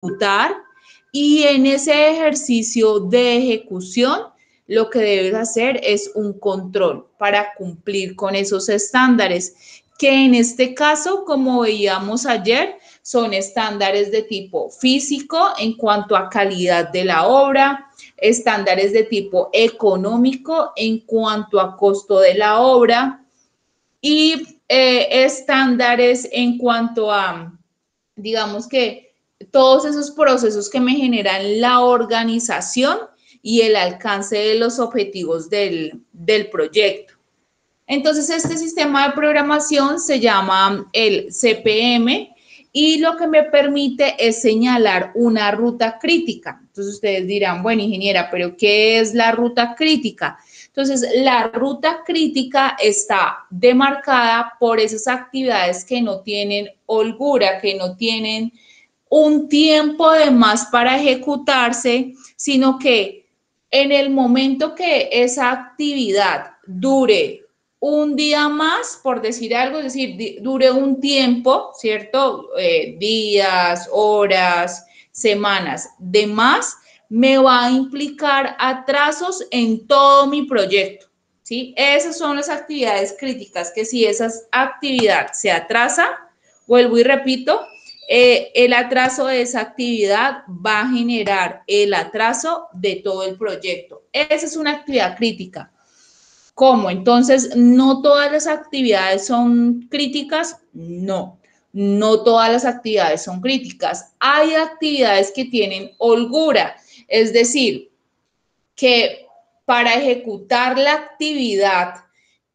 ejecutar, y en ese ejercicio de ejecución lo que debes hacer es un control para cumplir con esos estándares, que en este caso, como veíamos ayer, son estándares de tipo físico en cuanto a calidad de la obra, estándares de tipo económico en cuanto a costo de la obra y estándares en cuanto a, digamos que, todos esos procesos que me generan la organización y el alcance de los objetivos del proyecto. Entonces, este sistema de programación se llama el CPM y lo que me permite es señalar una ruta crítica. Entonces, ustedes dirán, bueno, ingeniera, ¿pero qué es la ruta crítica? Entonces, la ruta crítica está demarcada por esas actividades que no tienen holgura, que no tienen un tiempo de más para ejecutarse, sino que en el momento que esa actividad dure un día más, por decir algo, es decir, dure un tiempo, ¿cierto? Días, horas, semanas de más, me va a implicar atrasos en todo mi proyecto, ¿sí? Esas son las actividades críticas, que si esa actividad se atrasa, vuelvo y repito, el atraso de esa actividad va a generar el atraso de todo el proyecto. Esa es una actividad crítica. ¿Cómo? Entonces, ¿no todas las actividades son críticas? No, no todas las actividades son críticas. Hay actividades que tienen holgura, es decir, que para ejecutar la actividad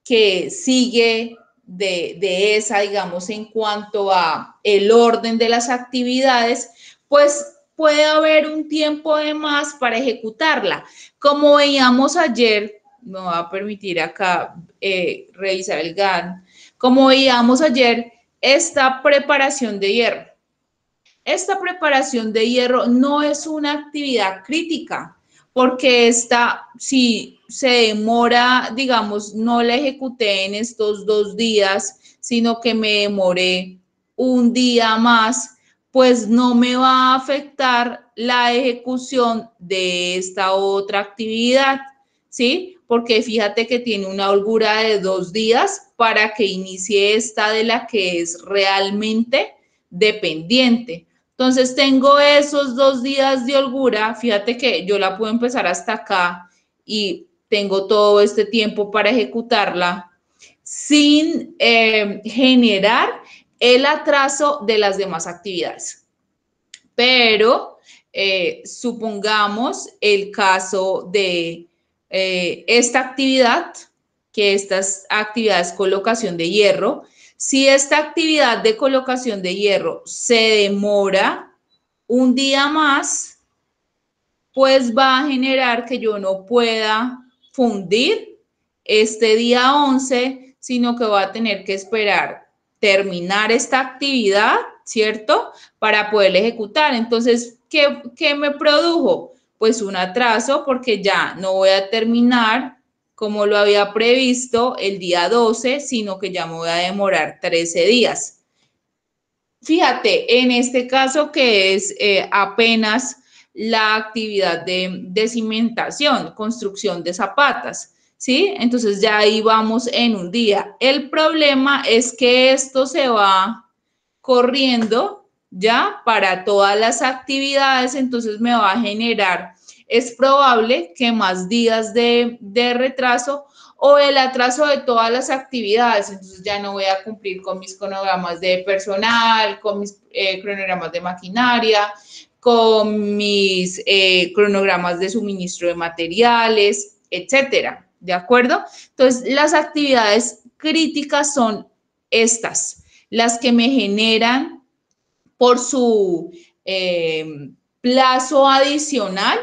que sigue de esa, digamos, en cuanto a el orden de las actividades, pues puede haber un tiempo de más para ejecutarla. Como veíamos ayer, me va a permitir acá revisar el GAN, como veíamos ayer, esta preparación de hierro. Esta preparación de hierro no es una actividad crítica, porque esta, si se demora, digamos, no la ejecuté en estos 2 días, sino que me demoré un día más, pues no me va a afectar la ejecución de esta otra actividad, ¿sí? Porque fíjate que tiene una holgura de 2 días para que inicie esta de la que es realmente dependiente. Entonces tengo esos 2 días de holgura, fíjate que yo la puedo empezar hasta acá y tengo todo este tiempo para ejecutarla sin generar el atraso de las demás actividades. Pero supongamos el caso de esta actividad, que estas actividades colocación de hierro, si esta actividad de colocación de hierro se demora un día más, pues va a generar que yo no pueda fundir este día 11, sino que va a tener que esperar terminar esta actividad, ¿cierto? Para poder ejecutar. Entonces, ¿qué me produjo? Pues un atraso porque ya no voy a terminar como lo había previsto el día 12, sino que ya me voy a demorar 13 días. Fíjate, en este caso que es apenas la actividad de cimentación, construcción de zapatas, ¿sí? Entonces ya ahí vamos en un día. El problema es que esto se va corriendo ya para todas las actividades, entonces me va a generar, es probable que más días de retraso o el atraso de todas las actividades, entonces ya no voy a cumplir con mis cronogramas de personal, con mis cronogramas de maquinaria, con mis cronogramas de suministro de materiales, etcétera, ¿de acuerdo? Entonces, las actividades críticas son estas, las que me generan por su plazo adicional,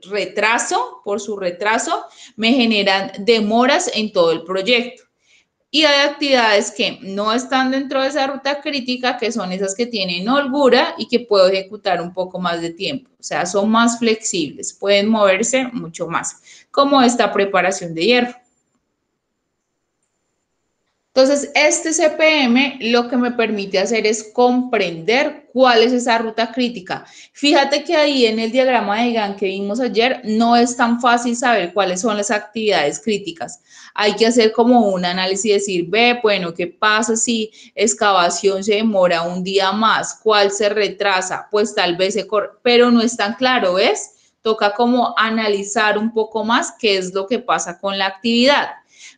retraso, por su retraso, me generan demoras en todo el proyecto. Y hay actividades que no están dentro de esa ruta crítica, que son esas que tienen holgura y que puedo ejecutar un poco más de tiempo. O sea, son más flexibles, pueden moverse mucho más, como esta preparación de hierro. Entonces, este CPM lo que me permite hacer es comprender cuál es esa ruta crítica. Fíjate que ahí en el diagrama de Gantt que vimos ayer no es tan fácil saber cuáles son las actividades críticas. Hay que hacer como un análisis y decir, ve, bueno, ¿qué pasa si excavación se demora un día más? ¿Cuál se retrasa? Pues tal vez se corre, pero no es tan claro, ¿ves? Toca como analizar un poco más qué es lo que pasa con la actividad.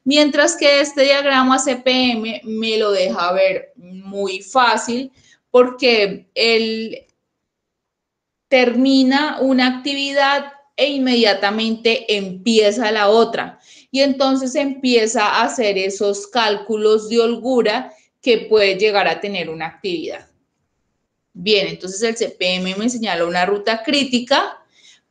Mientras que este diagrama CPM me lo deja ver muy fácil porque él termina una actividad e inmediatamente empieza la otra. Y entonces empieza a hacer esos cálculos de holgura que puede llegar a tener una actividad. Bien, entonces el CPM me señala una ruta crítica,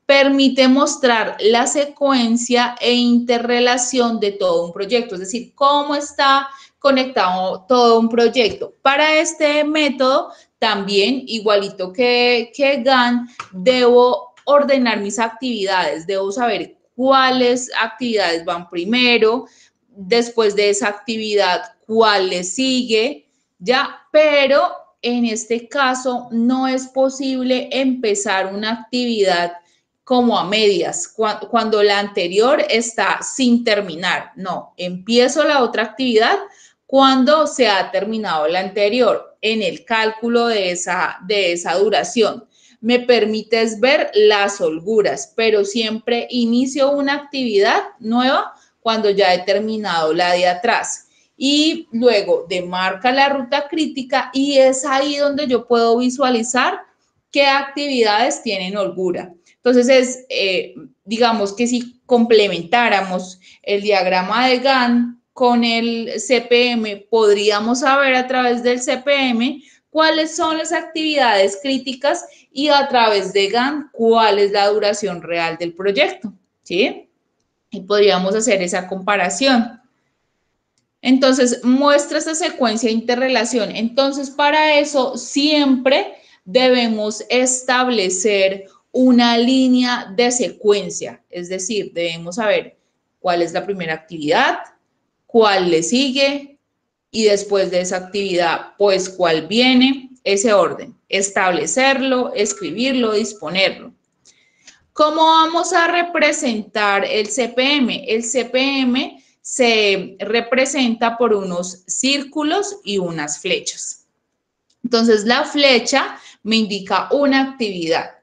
permite mostrar la secuencia e interrelación de todo un proyecto, es decir, cómo está conectado todo un proyecto. Para este método, también, igualito que Gantt, debo ordenar mis actividades, debo saber cuáles actividades van primero, después de esa actividad, cuál le sigue, ya, pero en este caso no es posible empezar una actividad como a medias, cuando la anterior está sin terminar. No, empiezo la otra actividad cuando se ha terminado la anterior en el cálculo de esa duración. Me permites ver las holguras, pero siempre inicio una actividad nueva cuando ya he terminado la de atrás. Y luego demarca la ruta crítica y es ahí donde yo puedo visualizar qué actividades tienen holgura. Entonces, digamos que si complementáramos el diagrama de Gantt con el CPM, podríamos saber a través del CPM cuáles son las actividades críticas y a través de Gantt cuál es la duración real del proyecto, ¿sí? Y podríamos hacer esa comparación. Entonces, muestra esta secuencia de interrelación. Entonces, para eso siempre debemos establecer una línea de secuencia, es decir, debemos saber cuál es la primera actividad, cuál le sigue y después de esa actividad, pues cuál viene, ese orden, establecerlo, escribirlo, disponerlo. ¿Cómo vamos a representar el CPM? El CPM se representa por unos círculos y unas flechas. Entonces, la flecha me indica una actividad.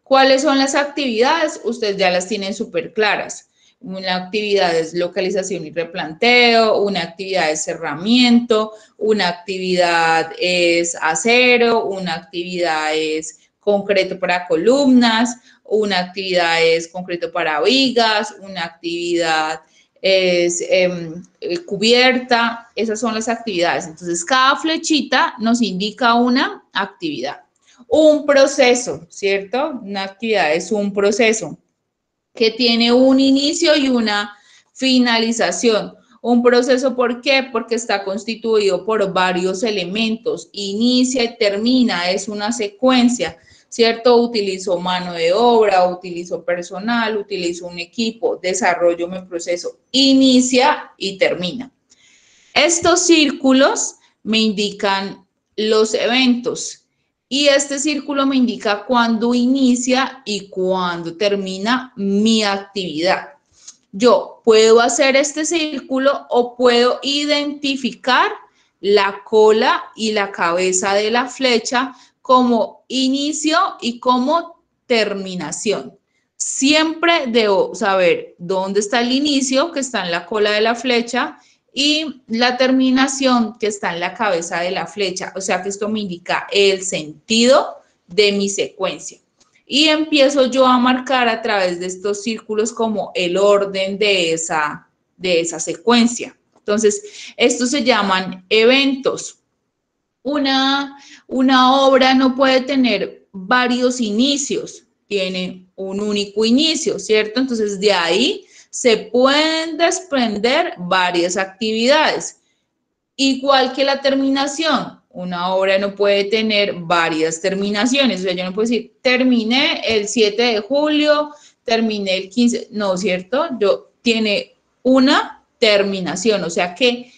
¿Cuáles son las actividades? Ustedes ya las tienen súper claras. Una actividad es localización y replanteo, una actividad es cerramiento, una actividad es acero, una actividad es concreto para columnas, una actividad es concreto para vigas, una actividad es cubierta, esas son las actividades. Entonces, cada flechita nos indica una actividad. Un proceso, ¿cierto? Una actividad es un proceso que tiene un inicio y una finalización. Un proceso, ¿por qué? Porque está constituido por varios elementos. Inicia y termina, es una secuencia, ¿cierto? Utilizo mano de obra, utilizo personal, utilizo un equipo, desarrollo mi proceso. Inicia y termina. Estos círculos me indican los eventos y este círculo me indica cuándo inicia y cuándo termina mi actividad. Yo puedo hacer este círculo o puedo identificar la cola y la cabeza de la flecha como inicio y como terminación. Siempre debo saber dónde está el inicio, que está en la cola de la flecha, y la terminación, que está en la cabeza de la flecha. O sea que esto me indica el sentido de mi secuencia. Y empiezo yo a marcar a través de estos círculos como el orden de esa secuencia. Entonces, estos se llaman eventos. Una obra no puede tener varios inicios, tiene un único inicio, ¿cierto? Entonces, de ahí se pueden desprender varias actividades. Igual que la terminación, una obra no puede tener varias terminaciones, o sea, yo no puedo decir, terminé el 7 de julio, terminé el 15, no, ¿cierto? Tiene una terminación, o sea que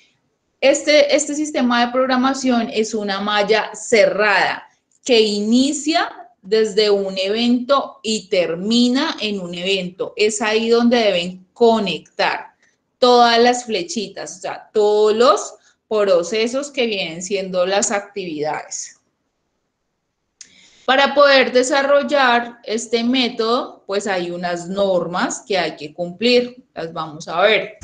Este sistema de programación es una malla cerrada que inicia desde un evento y termina en un evento. Es ahí donde deben conectar todas las flechitas, o sea, todos los procesos que vienen siendo las actividades. Para poder desarrollar este método, pues hay unas normas que hay que cumplir. Las vamos a ver.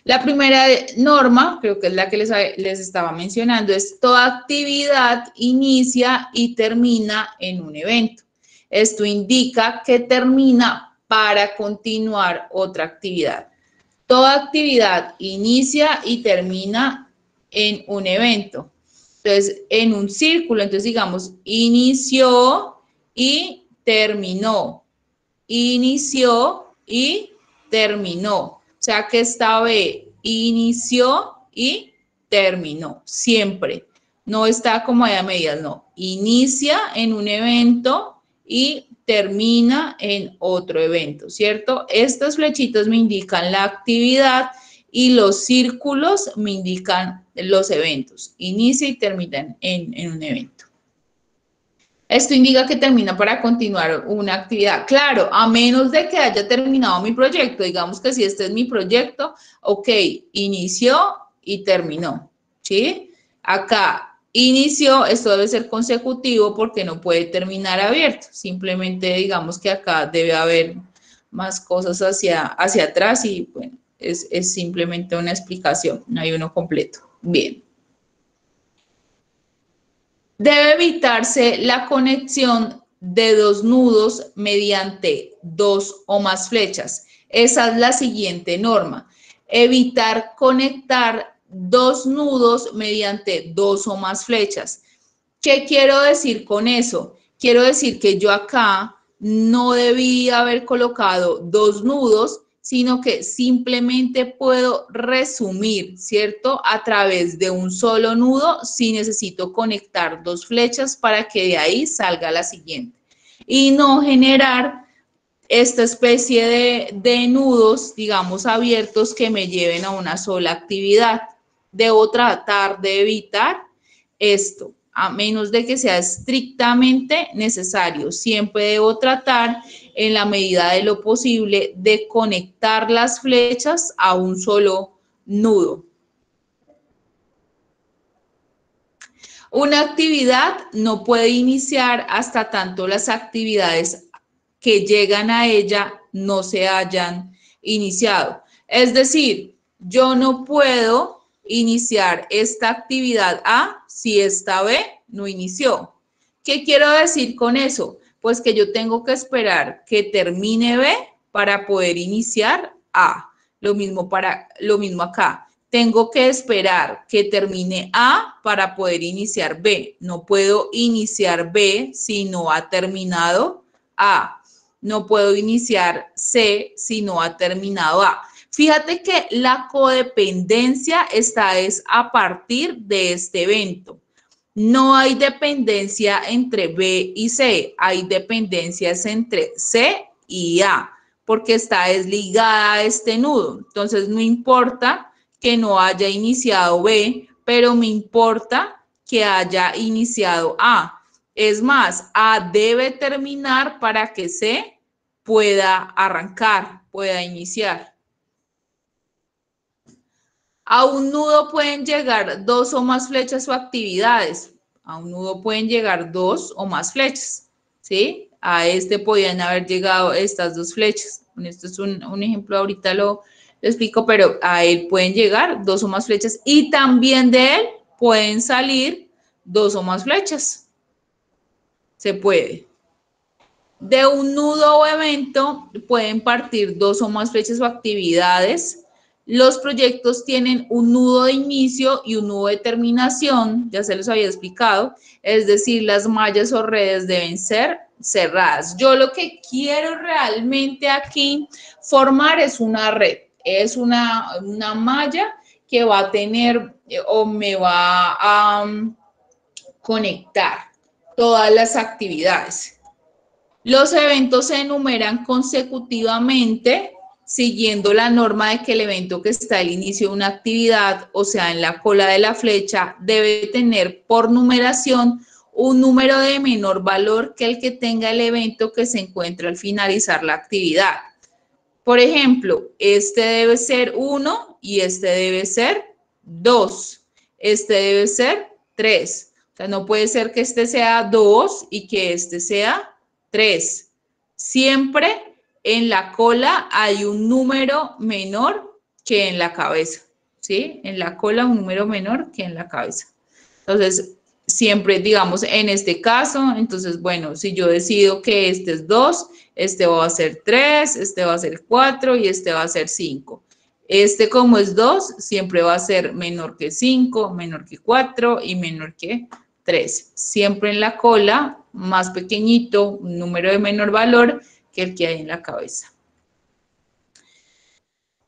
La primera norma, creo que es la que les estaba mencionando, es toda actividad inicia y termina en un evento. Esto indica que termina para continuar otra actividad. Toda actividad inicia y termina en un evento. Entonces, en un círculo, entonces digamos, inició y terminó. Inició y terminó. O sea que esta B inició y terminó, siempre. No está como a medias, no. Inicia en un evento y termina en otro evento, ¿cierto? Estas flechitas me indican la actividad y los círculos me indican los eventos. Inicia y termina en un evento. Esto indica que termina para continuar una actividad. Claro, a menos de que haya terminado mi proyecto. Digamos que si este es mi proyecto, ok, inició y terminó, ¿sí? Acá inició, esto debe ser consecutivo porque no puede terminar abierto. Simplemente digamos que acá debe haber más cosas hacia atrás y bueno, es simplemente una explicación, no hay uno completo. Bien. Debe evitarse la conexión de dos nudos mediante dos o más flechas. Esa es la siguiente norma. Evitar conectar dos nudos mediante dos o más flechas. ¿Qué quiero decir con eso? Quiero decir que yo acá no debía haber colocado dos nudos, sino que simplemente puedo resumir, ¿cierto? A través de un solo nudo si necesito conectar dos flechas para que de ahí salga la siguiente. Y no generar esta especie de nudos, digamos, abiertos que me lleven a una sola actividad. Debo tratar de evitar esto, a menos de que sea estrictamente necesario. Siempre debo tratar, en la medida de lo posible, de conectar las flechas a un solo nudo. Una actividad no puede iniciar hasta tanto las actividades que llegan a ella no se hayan iniciado. Es decir, yo no puedo iniciar esta actividad A si esta B no inició. ¿Qué quiero decir con eso? Pues que yo tengo que esperar que termine B para poder iniciar A. Lo mismo acá. Tengo que esperar que termine A para poder iniciar B. No puedo iniciar B si no ha terminado A. No puedo iniciar C si no ha terminado A. Fíjate que la codependencia está es a partir de este evento. No hay dependencia entre B y C, hay dependencias entre C y A, porque está desligada a este nudo. Entonces, no importa que no haya iniciado B, pero me importa que haya iniciado A. Es más, A debe terminar para que C pueda arrancar, pueda iniciar. A un nudo pueden llegar dos o más flechas o actividades. A un nudo pueden llegar dos o más flechas, ¿sí? A este podían haber llegado estas dos flechas. Esto es un ejemplo, ahorita lo explico, pero a él pueden llegar dos o más flechas y también de él pueden salir dos o más flechas. Se puede. De un nudo o evento pueden partir dos o más flechas o actividades. Los proyectos tienen un nudo de inicio y un nudo de terminación, ya se los había explicado, es decir, las mallas o redes deben ser cerradas. Yo lo que quiero realmente aquí formar es una red, es una malla que va a tener o me va a conectar todas las actividades. Los eventos se enumeran consecutivamente siguiendo la norma de que el evento que está al inicio de una actividad, o sea, en la cola de la flecha, debe tener por numeración un número de menor valor que el que tenga el evento que se encuentra al finalizar la actividad. Por ejemplo, este debe ser 1 y este debe ser 2. Este debe ser 3. O sea, no puede ser que este sea 2 y que este sea 3. Siempre en la cola hay un número menor que en la cabeza, ¿sí? En la cola un número menor que en la cabeza. Entonces, siempre, digamos, en este caso, entonces, bueno, si yo decido que este es 2, este va a ser 3, este va a ser 4 y este va a ser 5. Este, como es 2, siempre va a ser menor que 5, menor que 4 y menor que 3. Siempre en la cola, más pequeñito, un número de menor valor que el que hay en la cabeza.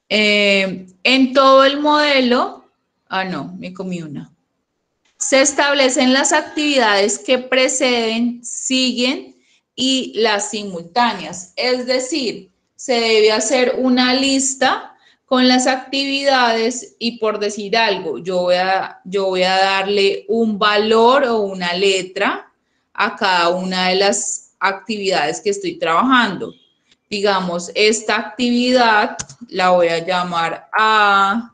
En todo el modelo, no, me comí una. Se establecen las actividades que preceden, siguen y las simultáneas. Es decir, se debe hacer una lista con las actividades y, por decir algo, yo voy a darle un valor o una letra a cada una de las actividades que estoy trabajando. Digamos, esta actividad la voy a llamar A,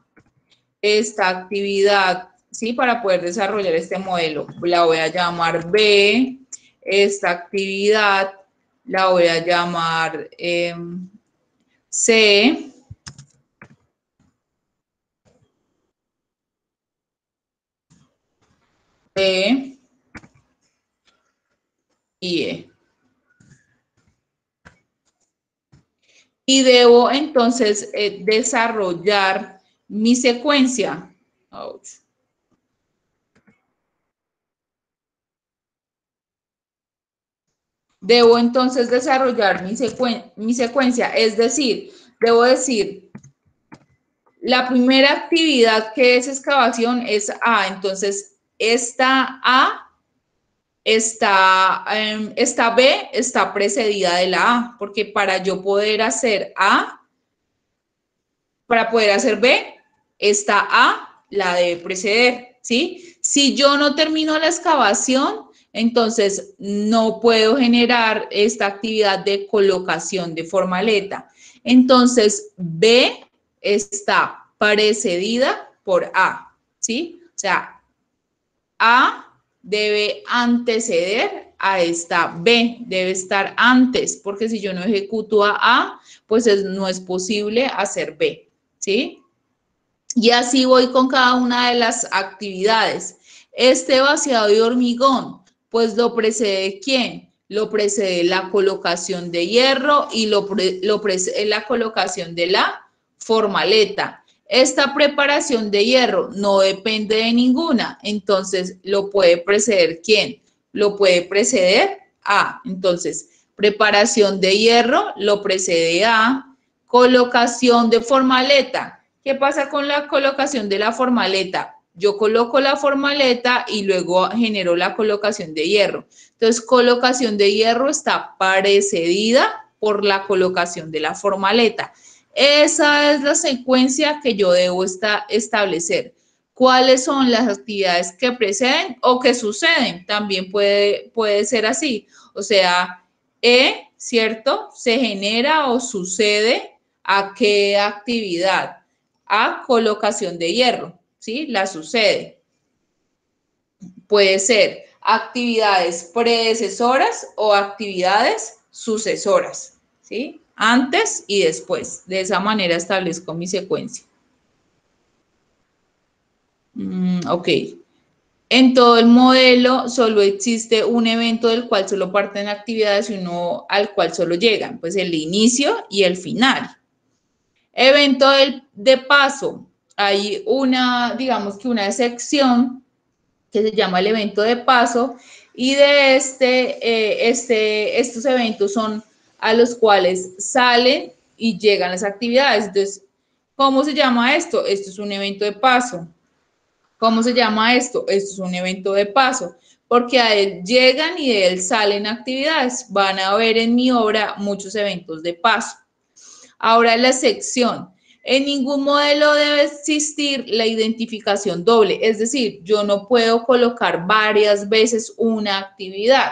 esta actividad, ¿sí? Para poder desarrollar este modelo, la voy a llamar B, esta actividad la voy a llamar C, D y E. Y debo entonces desarrollar mi secuencia. Ouch. Debo entonces desarrollar mi secuencia, es decir, debo decir, la primera actividad que es excavación es A, entonces esta A, esta B está precedida de la A, porque para yo poder hacer A, para poder hacer B, esta A la debe preceder, ¿sí? Si yo no termino la excavación, entonces no puedo generar esta actividad de colocación de formaleta. Entonces, B está precedida por A, ¿sí? O sea, A debe anteceder a esta B, debe estar antes, porque si yo no ejecuto a A, pues no es posible hacer B, ¿sí? Y así voy con cada una de las actividades. Este vaciado de hormigón, pues lo precede ¿quién? Lo precede la colocación de hierro y lo precede la colocación de la formaleta. Esta preparación de hierro no depende de ninguna, entonces lo puede preceder ¿quién? Lo puede preceder A. Entonces, preparación de hierro lo precede A, colocación de formaleta. ¿Qué pasa con la colocación de la formaleta? Yo coloco la formaleta y luego genero la colocación de hierro. Entonces, colocación de hierro está precedida por la colocación de la formaleta. Esa es la secuencia que yo debo establecer. ¿Cuáles son las actividades que preceden o que suceden? También puede ser así. O sea, E, ¿cierto? Se genera o sucede a qué actividad. A colocación de hierro, ¿sí? La sucede. Puede ser actividades predecesoras o actividades sucesoras, ¿sí? Antes y después. De esa manera establezco mi secuencia. Ok. En todo el modelo solo existe un evento del cual solo parten actividades y uno al cual solo llegan, pues el inicio y el final. Evento de paso. Hay digamos que una sección que se llama el evento de paso y de estos eventos son a los cuales salen y llegan las actividades. Entonces, ¿cómo se llama esto? Esto es un evento de paso. ¿Cómo se llama esto? Esto es un evento de paso, porque a él llegan y de él salen actividades. Van a ver en mi obra muchos eventos de paso. Ahora la sección. En ningún modelo debe existir la identificación doble, es decir, yo no puedo colocar varias veces una actividad.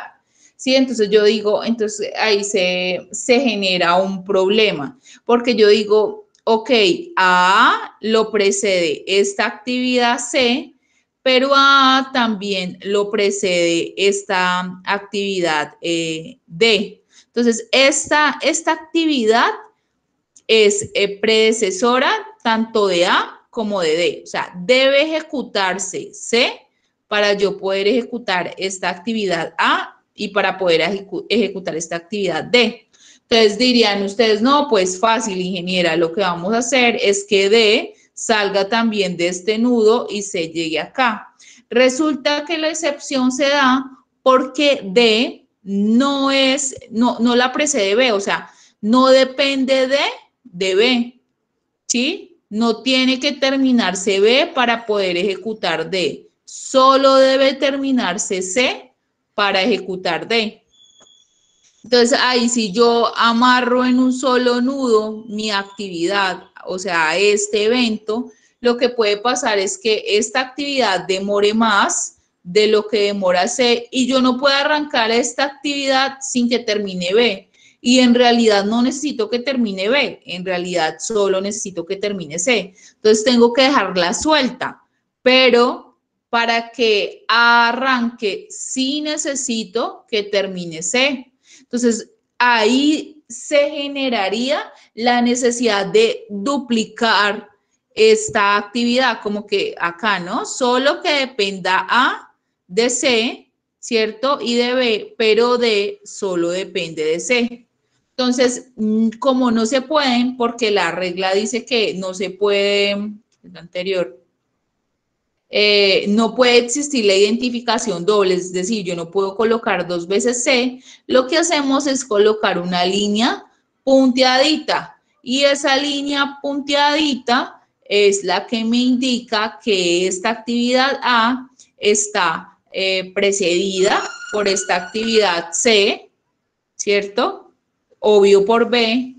¿Sí? Entonces yo digo, entonces ahí se genera un problema, porque yo digo, ok, A lo precede esta actividad C, pero A también lo precede esta actividad D. Entonces, esta actividad es predecesora tanto de A como de D. O sea, debe ejecutarse C para yo poder ejecutar esta actividad A y para poder ejecutar esta actividad D. Entonces dirían ustedes, no, pues fácil, ingeniera, lo que vamos a hacer es que D salga también de este nudo y C llegue acá. Resulta que la excepción se da porque D no la precede B, o sea, no depende de B, ¿sí? No tiene que terminarse B para poder ejecutar D. Solo debe terminarse C para ejecutar D. Entonces, ahí si yo amarro en un solo nudo mi actividad, o sea, este evento, lo que puede pasar es que esta actividad demore más de lo que demora C y yo no puedo arrancar esta actividad sin que termine B. Y en realidad no necesito que termine B, en realidad solo necesito que termine C. Entonces tengo que dejarla suelta, pero para que arranque sí necesito que termine C. Entonces, ahí se generaría la necesidad de duplicar esta actividad, como que acá, ¿no? Solo que dependa A de C, ¿cierto? Y de B, pero D solo depende de C. Entonces, como no se pueden, porque la regla dice que no se puede, el anterior, no puede existir la identificación doble, es decir, yo no puedo colocar dos veces C, lo que hacemos es colocar una línea punteadita y esa línea punteadita es la que me indica que esta actividad A está precedida por esta actividad C, ¿cierto? Obvio por B,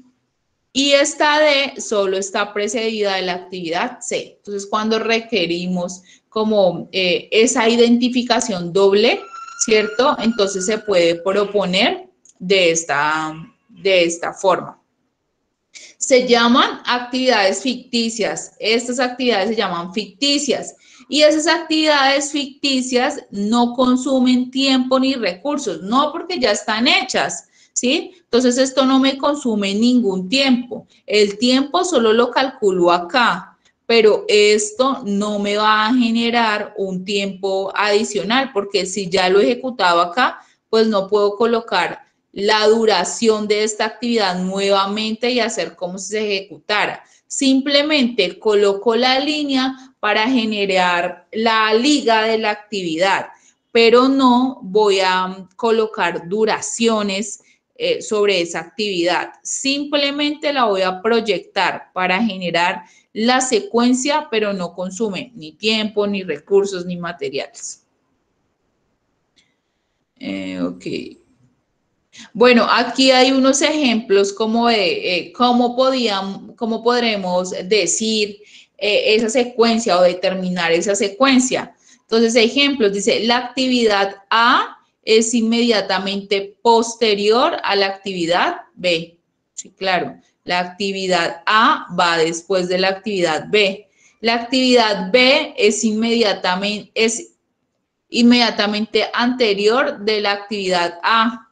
y esta D solo está precedida de la actividad C. Entonces, cuando requerimos como esa identificación doble, ¿cierto? Entonces se puede proponer de esta forma. Se llaman actividades ficticias. Estas actividades se llaman ficticias. Y esas actividades ficticias no consumen tiempo ni recursos, no porque ya están hechas, ¿sí? Entonces esto no me consume ningún tiempo. El tiempo solo lo calculo acá, pero esto no me va a generar un tiempo adicional porque si ya lo he ejecutado acá, pues no puedo colocar la duración de esta actividad nuevamente y hacer como si se ejecutara. Simplemente coloco la línea para generar la liga de la actividad, pero no voy a colocar duraciones sobre esa actividad. Simplemente la voy a proyectar para generar la secuencia, pero no consume ni tiempo, ni recursos, ni materiales. Ok. Bueno, aquí hay unos ejemplos como de cómo podremos decir esa secuencia o determinar esa secuencia. Entonces, ejemplos, dice, la actividad A es inmediatamente posterior a la actividad B. Sí, claro, la actividad A va después de la actividad B. La actividad B es inmediatamente anterior de la actividad A.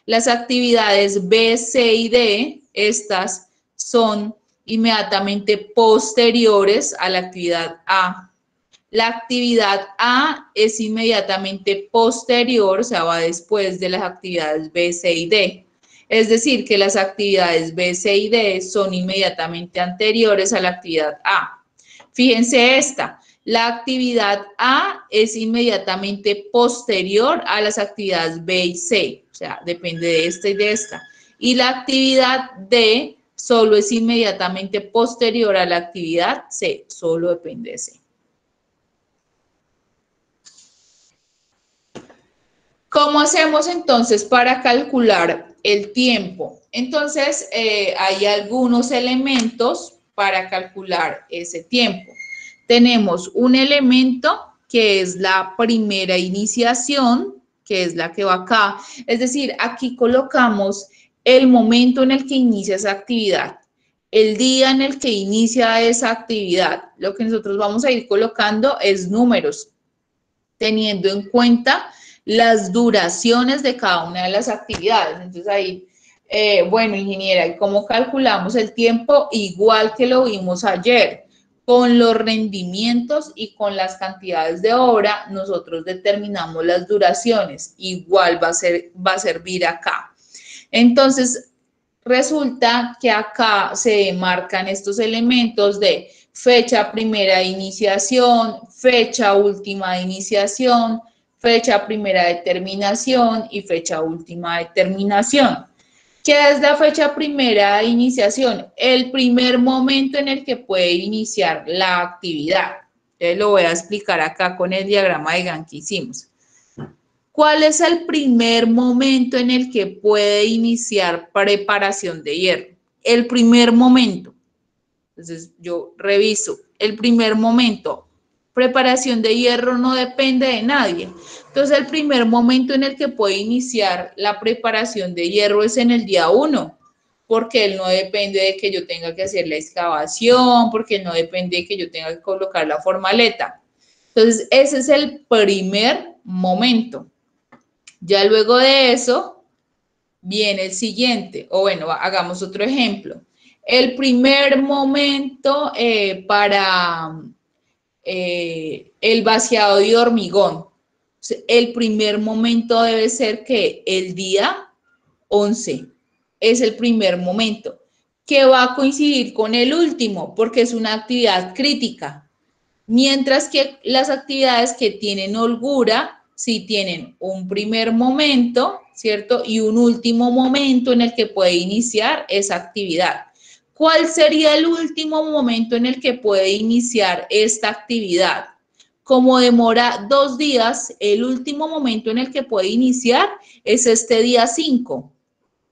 Las actividades B, C y D, estas son inmediatamente posteriores a la actividad A. La actividad A es inmediatamente posterior, o sea, va después de las actividades B, C y D. Es decir, que las actividades B, C y D son inmediatamente anteriores a la actividad A. Fíjense esta, la actividad A es inmediatamente posterior a las actividades B y C, o sea, depende de esta y de esta. Y la actividad D solo es inmediatamente posterior a la actividad C, solo depende de C. ¿Cómo hacemos entonces para calcular el tiempo. Entonces, hay algunos elementos para calcular ese tiempo. Tenemos un elemento que es la primera iniciación, que es la que va acá. Es decir, aquí colocamos el momento en el que inicia esa actividad, el día en el que inicia esa actividad. Lo que nosotros vamos a ir colocando es números, teniendo en cuenta las duraciones de cada una de las actividades. Entonces ahí, bueno, ingeniera, ¿y cómo calculamos el tiempo? Igual que lo vimos ayer, con los rendimientos y con las cantidades de obra, nosotros determinamos las duraciones. Igual va a servir acá. Entonces, resulta que acá se marcan estos elementos de fecha primera de iniciación, fecha última de iniciación, fecha primera de terminación y fecha última de terminación. ¿Qué es la fecha primera de iniciación? El primer momento en el que puede iniciar la actividad. Entonces lo voy a explicar acá con el diagrama de Gantt que hicimos. ¿Cuál es el primer momento en el que puede iniciar preparación de hierro? El primer momento. Entonces, yo reviso. El primer momento. Preparación de hierro no depende de nadie. Entonces, el primer momento en el que puede iniciar la preparación de hierro es en el día 1, porque él no depende de que yo tenga que hacer la excavación, porque él no depende de que yo tenga que colocar la formaleta. Entonces, ese es el primer momento. Ya luego de eso viene el siguiente, o bueno, hagamos otro ejemplo. El primer momento para el vaciado de hormigón, el primer momento debe ser que el día 11 es el primer momento, que va a coincidir con el último, porque es una actividad crítica. Mientras que las actividades que tienen holgura, sí tienen un primer momento, ¿cierto? Y un último momento en el que puede iniciar esa actividad. ¿Cuál sería el último momento en el que puede iniciar esta actividad? Como demora 2 días, el último momento en el que puede iniciar es este día 5,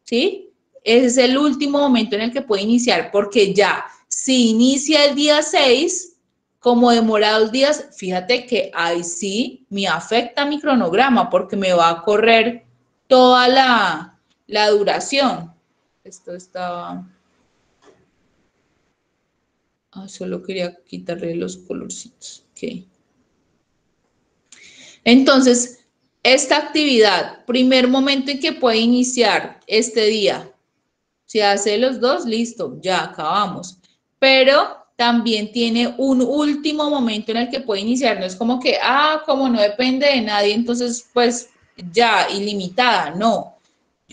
¿sí? Ese es el último momento en el que puede iniciar, porque ya, si inicia el día 6, como demora 2 días, fíjate que ahí sí me afecta mi cronograma porque me va a correr toda la duración. Esto estaba... solo quería quitarle los colorcitos. Ok. Entonces, esta actividad, primer momento en que puede iniciar este día. Si hace los dos, listo, ya acabamos. Pero también tiene un último momento en el que puede iniciar. No es como que, como no depende de nadie, entonces pues ya, ilimitada. No.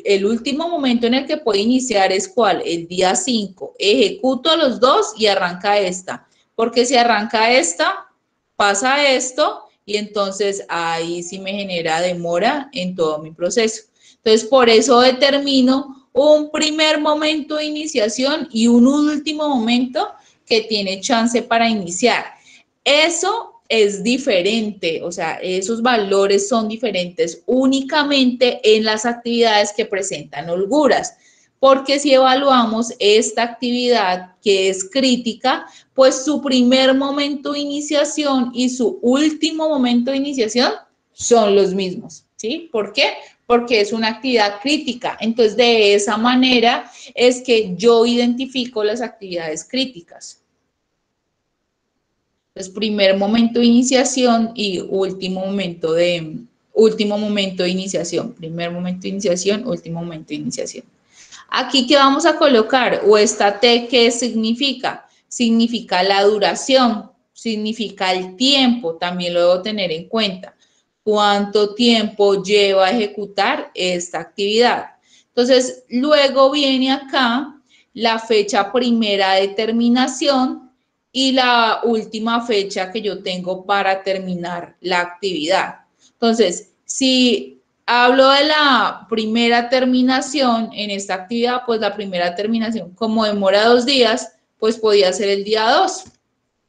El último momento en el que puede iniciar es ¿cuál? El día 5. Ejecuto los dos y arranca esta. Porque si arranca esta, pasa esto y entonces ahí sí me genera demora en todo mi proceso. Entonces, por eso determino un primer momento de iniciación y un último momento que tiene chance para iniciar. Eso es diferente, o sea, esos valores son diferentes únicamente en las actividades que presentan holguras, porque si evaluamos esta actividad que es crítica, pues su primer momento de iniciación y su último momento de iniciación son los mismos, ¿sí? ¿Por qué? Porque es una actividad crítica. Entonces, de esa manera es que yo identifico las actividades críticas. Entonces, primer momento de iniciación y último momento de iniciación. Primer momento de iniciación, último momento de iniciación. Aquí, ¿qué vamos a colocar? O esta T, ¿qué significa? Significa la duración, significa el tiempo, también lo debo tener en cuenta. ¿Cuánto tiempo lleva a ejecutar esta actividad? Entonces, luego viene acá la fecha primera de terminación y la última fecha que yo tengo para terminar la actividad. Entonces, si hablo de la primera terminación en esta actividad, pues la primera terminación, como demora 2 días, pues podía ser el día 2.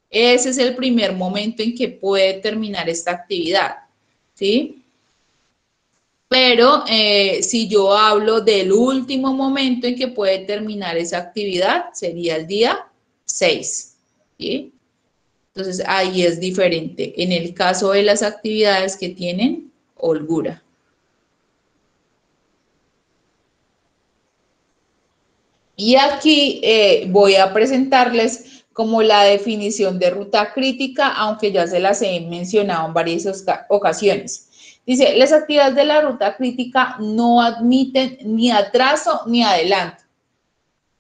Ese es el primer momento en que puede terminar esta actividad, ¿sí? Pero si yo hablo del último momento en que puede terminar esa actividad, sería el día 6, ¿sí? Entonces ahí es diferente en el caso de las actividades que tienen holgura. Y aquí voy a presentarles como la definición de ruta crítica, aunque ya se las he mencionado en varias ocasiones. Dice, las actividades de la ruta crítica no admiten ni atraso ni adelanto,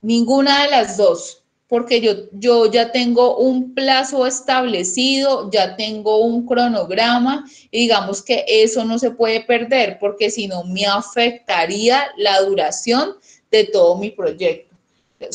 ninguna de las dos, porque yo ya tengo un plazo establecido, ya tengo un cronograma y digamos que eso no se puede perder porque si no me afectaría la duración de todo mi proyecto.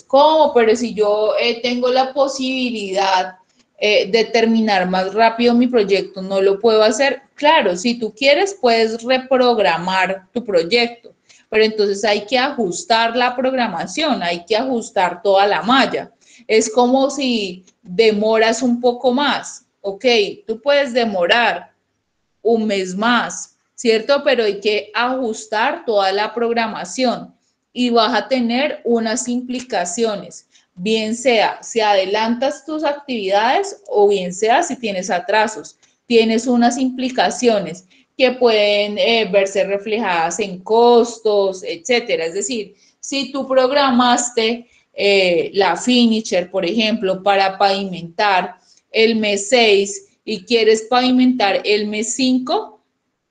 ¿Cómo? Pero si yo tengo la posibilidad de terminar más rápido mi proyecto, ¿no lo puedo hacer? Claro, si tú quieres, puedes reprogramar tu proyecto, pero entonces hay que ajustar la programación, hay que ajustar toda la malla. Es como si demoras un poco más, ok, tú puedes demorar un mes más, ¿cierto? Pero hay que ajustar toda la programación y vas a tener unas implicaciones, bien sea si adelantas tus actividades o bien sea si tienes atrasos, tienes unas implicaciones que pueden verse reflejadas en costos, etcétera. Es decir, si tú programaste la finisher, por ejemplo, para pavimentar el mes 6 y quieres pavimentar el mes 5,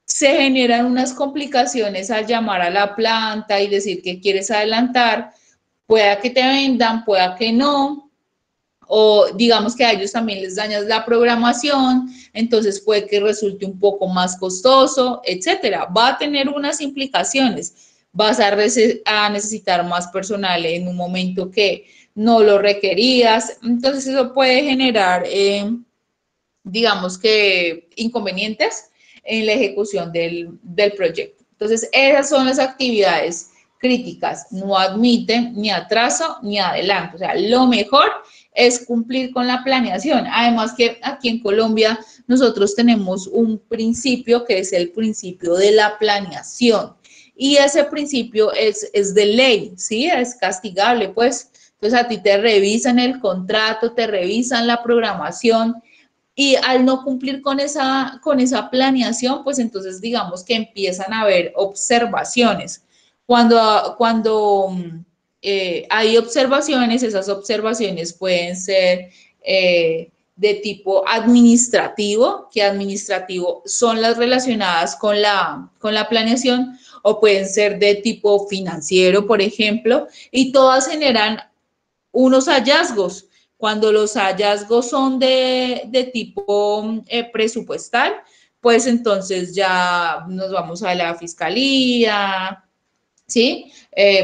se generan unas complicaciones al llamar a la planta y decir que quieres adelantar, pueda que te vendan, pueda que no, o digamos que a ellos también les dañas la programación, entonces puede que resulte un poco más costoso, etcétera. Va a tener unas implicaciones. Vas a necesitar más personal en un momento que no lo requerías, entonces eso puede generar digamos que inconvenientes en la ejecución del proyecto. Entonces, esas son las actividades críticas, no admiten ni atraso ni adelanto. O sea, lo mejor es cumplir con la planeación. Además que aquí en Colombia nosotros tenemos un principio que es el principio de la planeación. Y ese principio es de ley, ¿sí? Es castigable, pues. Entonces a ti te revisan el contrato, te revisan la programación y al no cumplir con esa planeación, pues entonces digamos que empiezan a haber observaciones. Cuando hay observaciones, esas observaciones pueden ser de tipo administrativo, que administrativo son las relacionadas con la planeación, o pueden ser de tipo financiero, por ejemplo, y todas generan unos hallazgos. Cuando los hallazgos son de tipo presupuestal, pues entonces ya nos vamos a la fiscalía, ¿sí?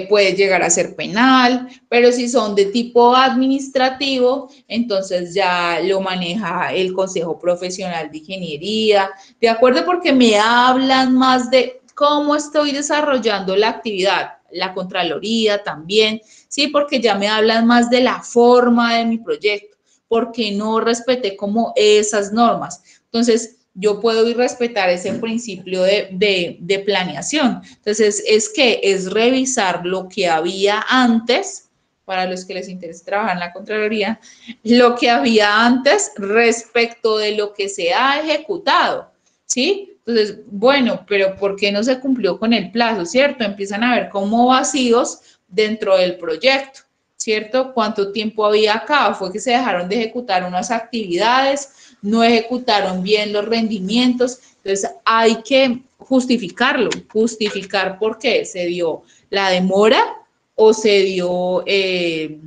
Puede llegar a ser penal, pero si son de tipo administrativo, entonces ya lo maneja el Consejo Profesional de Ingeniería, ¿de acuerdo? Porque me hablan más de cómo estoy desarrollando la actividad, la Contraloría también, ¿sí? Porque ya me hablan más de la forma de mi proyecto, porque no respeté como esas normas. Entonces, yo puedo ir respetar ese principio de planeación. Entonces, es revisar lo que había antes, para los que les interesa trabajar en la Contraloría, lo que había antes respecto de lo que se ha ejecutado, ¿sí? Entonces, bueno, pero ¿por qué no se cumplió con el plazo, cierto? Empiezan a ver como vacíos dentro del proyecto, ¿cierto? ¿Cuánto tiempo había acá? Fue que se dejaron de ejecutar unas actividades, no ejecutaron bien los rendimientos, entonces hay que justificarlo, justificar por qué se dio la demora o se dio, eh,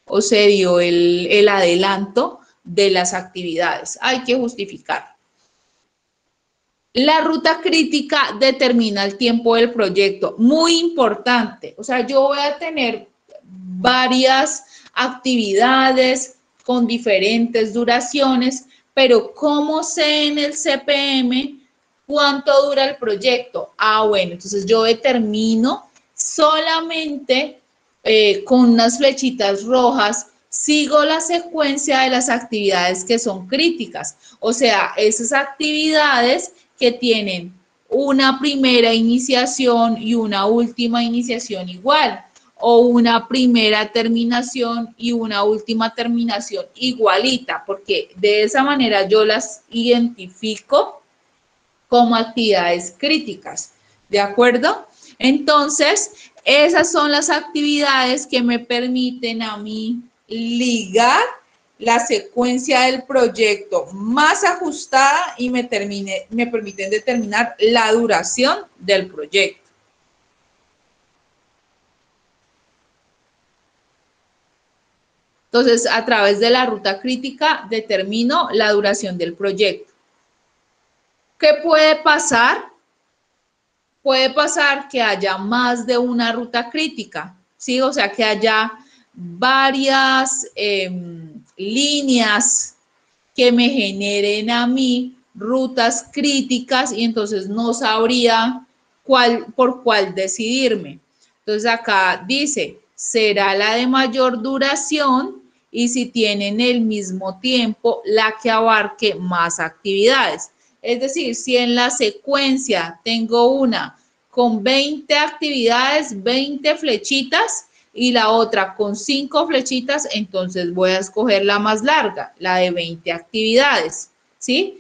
o se dio el adelanto de las actividades. Hay que justificar. La ruta crítica determina el tiempo del proyecto. Muy importante. O sea, yo voy a tener varias actividades con diferentes duraciones, pero ¿cómo sé en el CPM cuánto dura el proyecto? Ah, bueno, entonces yo determino solamente con unas flechitas rojas, sigo la secuencia de las actividades que son críticas. O sea, esas actividades que tienen una primera iniciación y una última iniciación igual, o una primera terminación y una última terminación igualita, porque de esa manera yo las identifico como actividades críticas, ¿de acuerdo? Entonces, esas son las actividades que me permiten a mí ligar la secuencia del proyecto más ajustada y me permiten determinar la duración del proyecto. Entonces, a través de la ruta crítica determino la duración del proyecto. ¿Qué puede pasar? Puede pasar que haya más de una ruta crítica, ¿sí? O sea, que haya varias líneas que me generen a mí rutas críticas y entonces no sabría por cuál decidirme. Entonces acá dice, será la de mayor duración y si tienen el mismo tiempo, la que abarque más actividades. Es decir, si en la secuencia tengo una con 20 actividades, 20 flechitas y la otra con 5 flechitas, entonces voy a escoger la más larga, la de 20 actividades, ¿sí?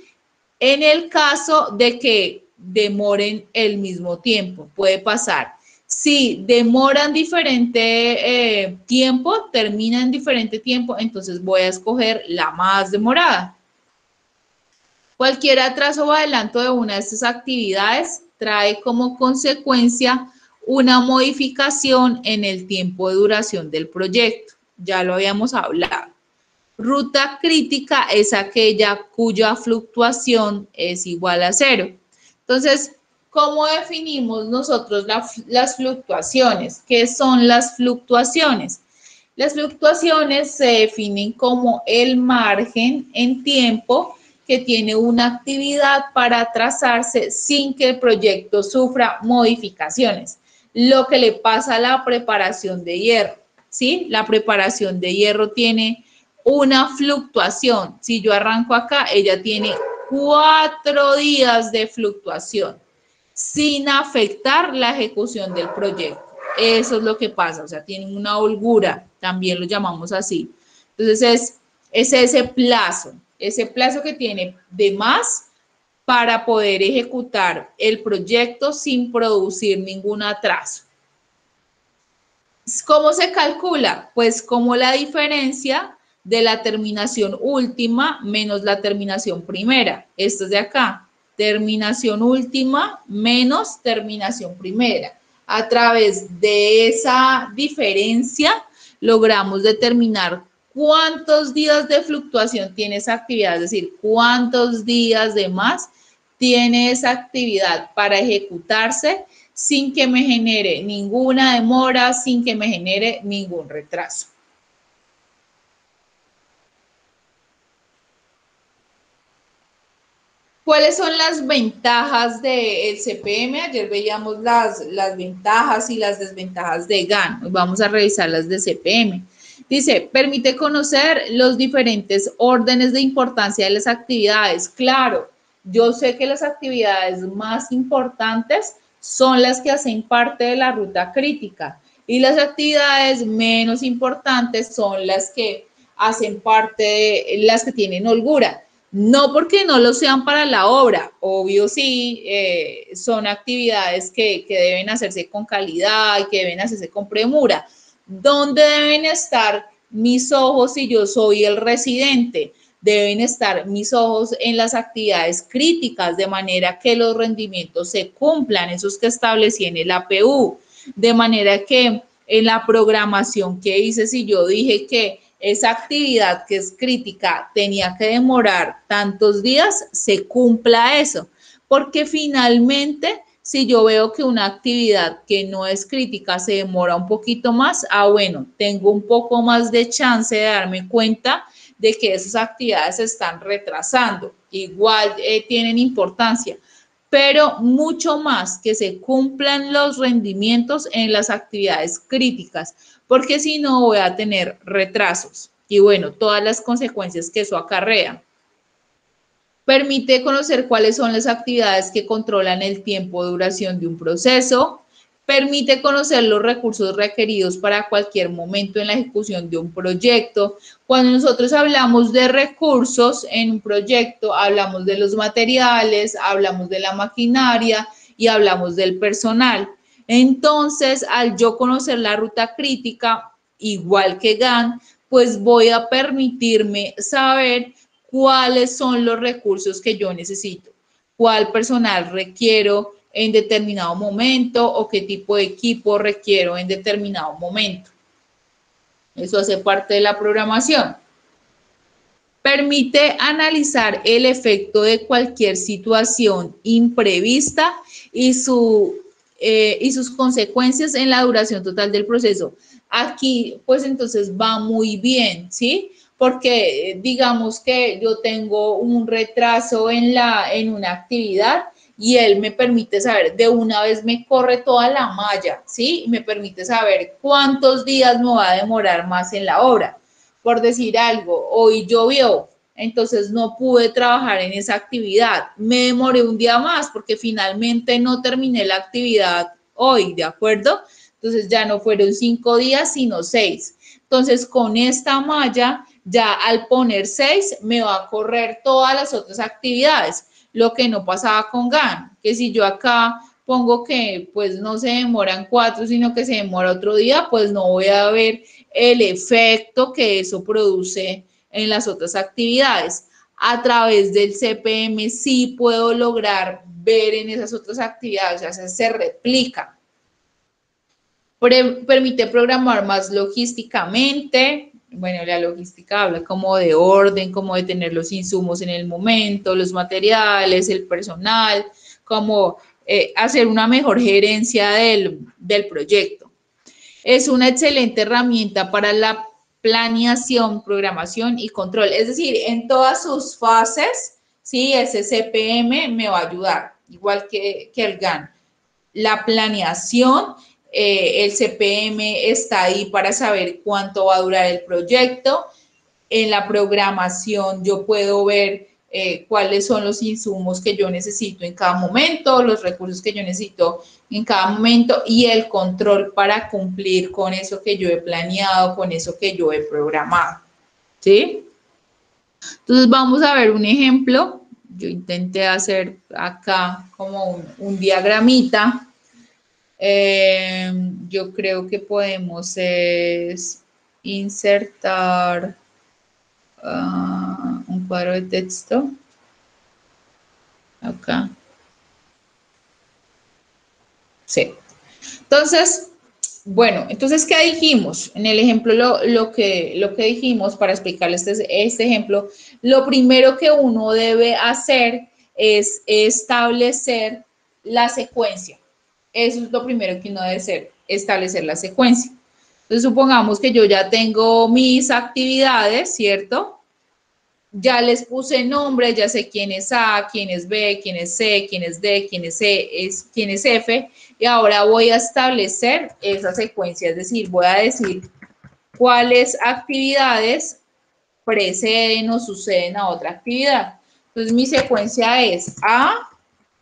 En el caso de que demoren el mismo tiempo, puede pasar. Si demoran diferente tiempo, terminan diferente tiempo, entonces voy a escoger la más demorada. Cualquier atraso o adelanto de una de estas actividades trae como consecuencia una modificación en el tiempo de duración del proyecto. Ya lo habíamos hablado. Ruta crítica es aquella cuya fluctuación es igual a 0. Entonces, ¿cómo definimos nosotros las fluctuaciones? ¿Qué son las fluctuaciones? Las fluctuaciones se definen como el margen en tiempo que tiene una actividad para trazarse sin que el proyecto sufra modificaciones. Lo que le pasa a la preparación de hierro, ¿sí? La preparación de hierro tiene una fluctuación. Si yo arranco acá, ella tiene 4 días de fluctuación sin afectar la ejecución del proyecto. Eso es lo que pasa, o sea, tienen una holgura, también lo llamamos así. Entonces, es ese plazo que tiene de más para poder ejecutar el proyecto sin producir ningún atraso. ¿Cómo se calcula? Pues como la diferencia de la terminación última menos la terminación primera. Esto es de acá. Terminación última menos terminación primera. A través de esa diferencia logramos determinar cuántos días de fluctuación tiene esa actividad, es decir, cuántos días de más tiene esa actividad para ejecutarse sin que me genere ninguna demora, sin que me genere ningún retraso. ¿Cuáles son las ventajas del CPM? Ayer veíamos las ventajas y las desventajas de GAN. Hoy vamos a revisar las de CPM. Dice, permite conocer los diferentes órdenes de importancia de las actividades. Claro, yo sé que las actividades más importantes son las que hacen parte de la ruta crítica y las actividades menos importantes son las que hacen parte de las que tienen holgura. No porque no lo sean para la obra, obvio sí, son actividades que deben hacerse con calidad y que deben hacerse con premura. ¿Dónde deben estar mis ojos si yo soy el residente? Deben estar mis ojos en las actividades críticas, de manera que los rendimientos se cumplan, esos que establecí en el APU, de manera que en la programación que hice, si yo dije que esa actividad que es crítica tenía que demorar tantos días, se cumpla eso, porque finalmente si yo veo que una actividad que no es crítica se demora un poquito más, bueno, tengo un poco más de chance de darme cuenta de que esas actividades se están retrasando. Igual tienen importancia, pero mucho más que se cumplan los rendimientos en las actividades críticas, porque si no voy a tener retrasos y bueno, todas las consecuencias que eso acarrea. Permite conocer cuáles son las actividades que controlan el tiempo de duración de un proceso. Permite conocer los recursos requeridos para cualquier momento en la ejecución de un proyecto. Cuando nosotros hablamos de recursos en un proyecto, hablamos de los materiales, hablamos de la maquinaria y hablamos del personal. Entonces, al yo conocer la ruta crítica, igual que GAN, pues voy a permitirme saber cuáles son los recursos que yo necesito, cuál personal requiero en determinado momento o qué tipo de equipo requiero en determinado momento. Eso hace parte de la programación. Permite analizar el efecto de cualquier situación imprevista y sus consecuencias en la duración total del proceso. Aquí, pues entonces va muy bien, ¿sí? Porque digamos que yo tengo un retraso en una actividad y él me permite saber, de una vez me corre toda la malla, ¿sí? Y me permite saber cuántos días me va a demorar más en la obra. Por decir algo, hoy llovió, entonces no pude trabajar en esa actividad. Me demoré un día más porque finalmente no terminé la actividad hoy, ¿de acuerdo? Entonces ya no fueron 5 días, sino 6. Entonces con esta malla, ya al poner 6, me va a correr todas las otras actividades, lo que no pasaba con GAN, que si yo acá pongo que pues no se demoran 4, sino que se demora otro día, pues no voy a ver el efecto que eso produce en las otras actividades. A través del CPM sí puedo lograr ver en esas otras actividades, o sea, se replica. Permite programar más logísticamente. Bueno, la logística habla como de orden, como de tener los insumos en el momento, los materiales, el personal, como hacer una mejor gerencia del proyecto. Es una excelente herramienta para la planeación, programación y control. Es decir, en todas sus fases, sí, ese CPM me va a ayudar, igual que el GAN. La planeación, el CPM está ahí para saber cuánto va a durar el proyecto. En la programación yo puedo ver cuáles son los insumos que yo necesito en cada momento, los recursos que yo necesito en cada momento y el control para cumplir con eso que yo he planeado, con eso que yo he programado. ¿Sí? Entonces vamos a ver un ejemplo. Yo intenté hacer acá como un diagramita. Yo creo que podemos insertar un cuadro de texto acá. Sí. Entonces, bueno, entonces, ¿qué dijimos? En el ejemplo, lo que dijimos para explicarles este ejemplo, lo primero que uno debe hacer es establecer la secuencia. Eso es lo primero que uno debe hacer, establecer la secuencia. Entonces, supongamos que yo ya tengo mis actividades, ¿cierto? Ya les puse nombre, ya sé quién es A, quién es B, quién es C, quién es D, quién es E, quién es F, y ahora voy a establecer esa secuencia, es decir, voy a decir cuáles actividades preceden o suceden a otra actividad. Entonces, mi secuencia es A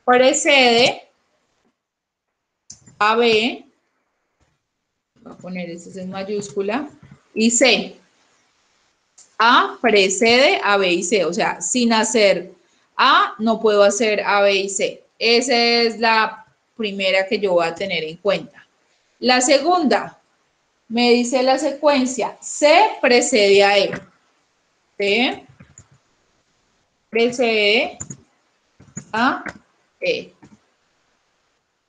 precede a B, voy a poner esto en mayúscula, y C. A precede a B y C, o sea, sin hacer A no puedo hacer A, B y C. Esa es la primera que yo voy a tener en cuenta. La segunda, me dice la secuencia, C precede a E. C precede a E.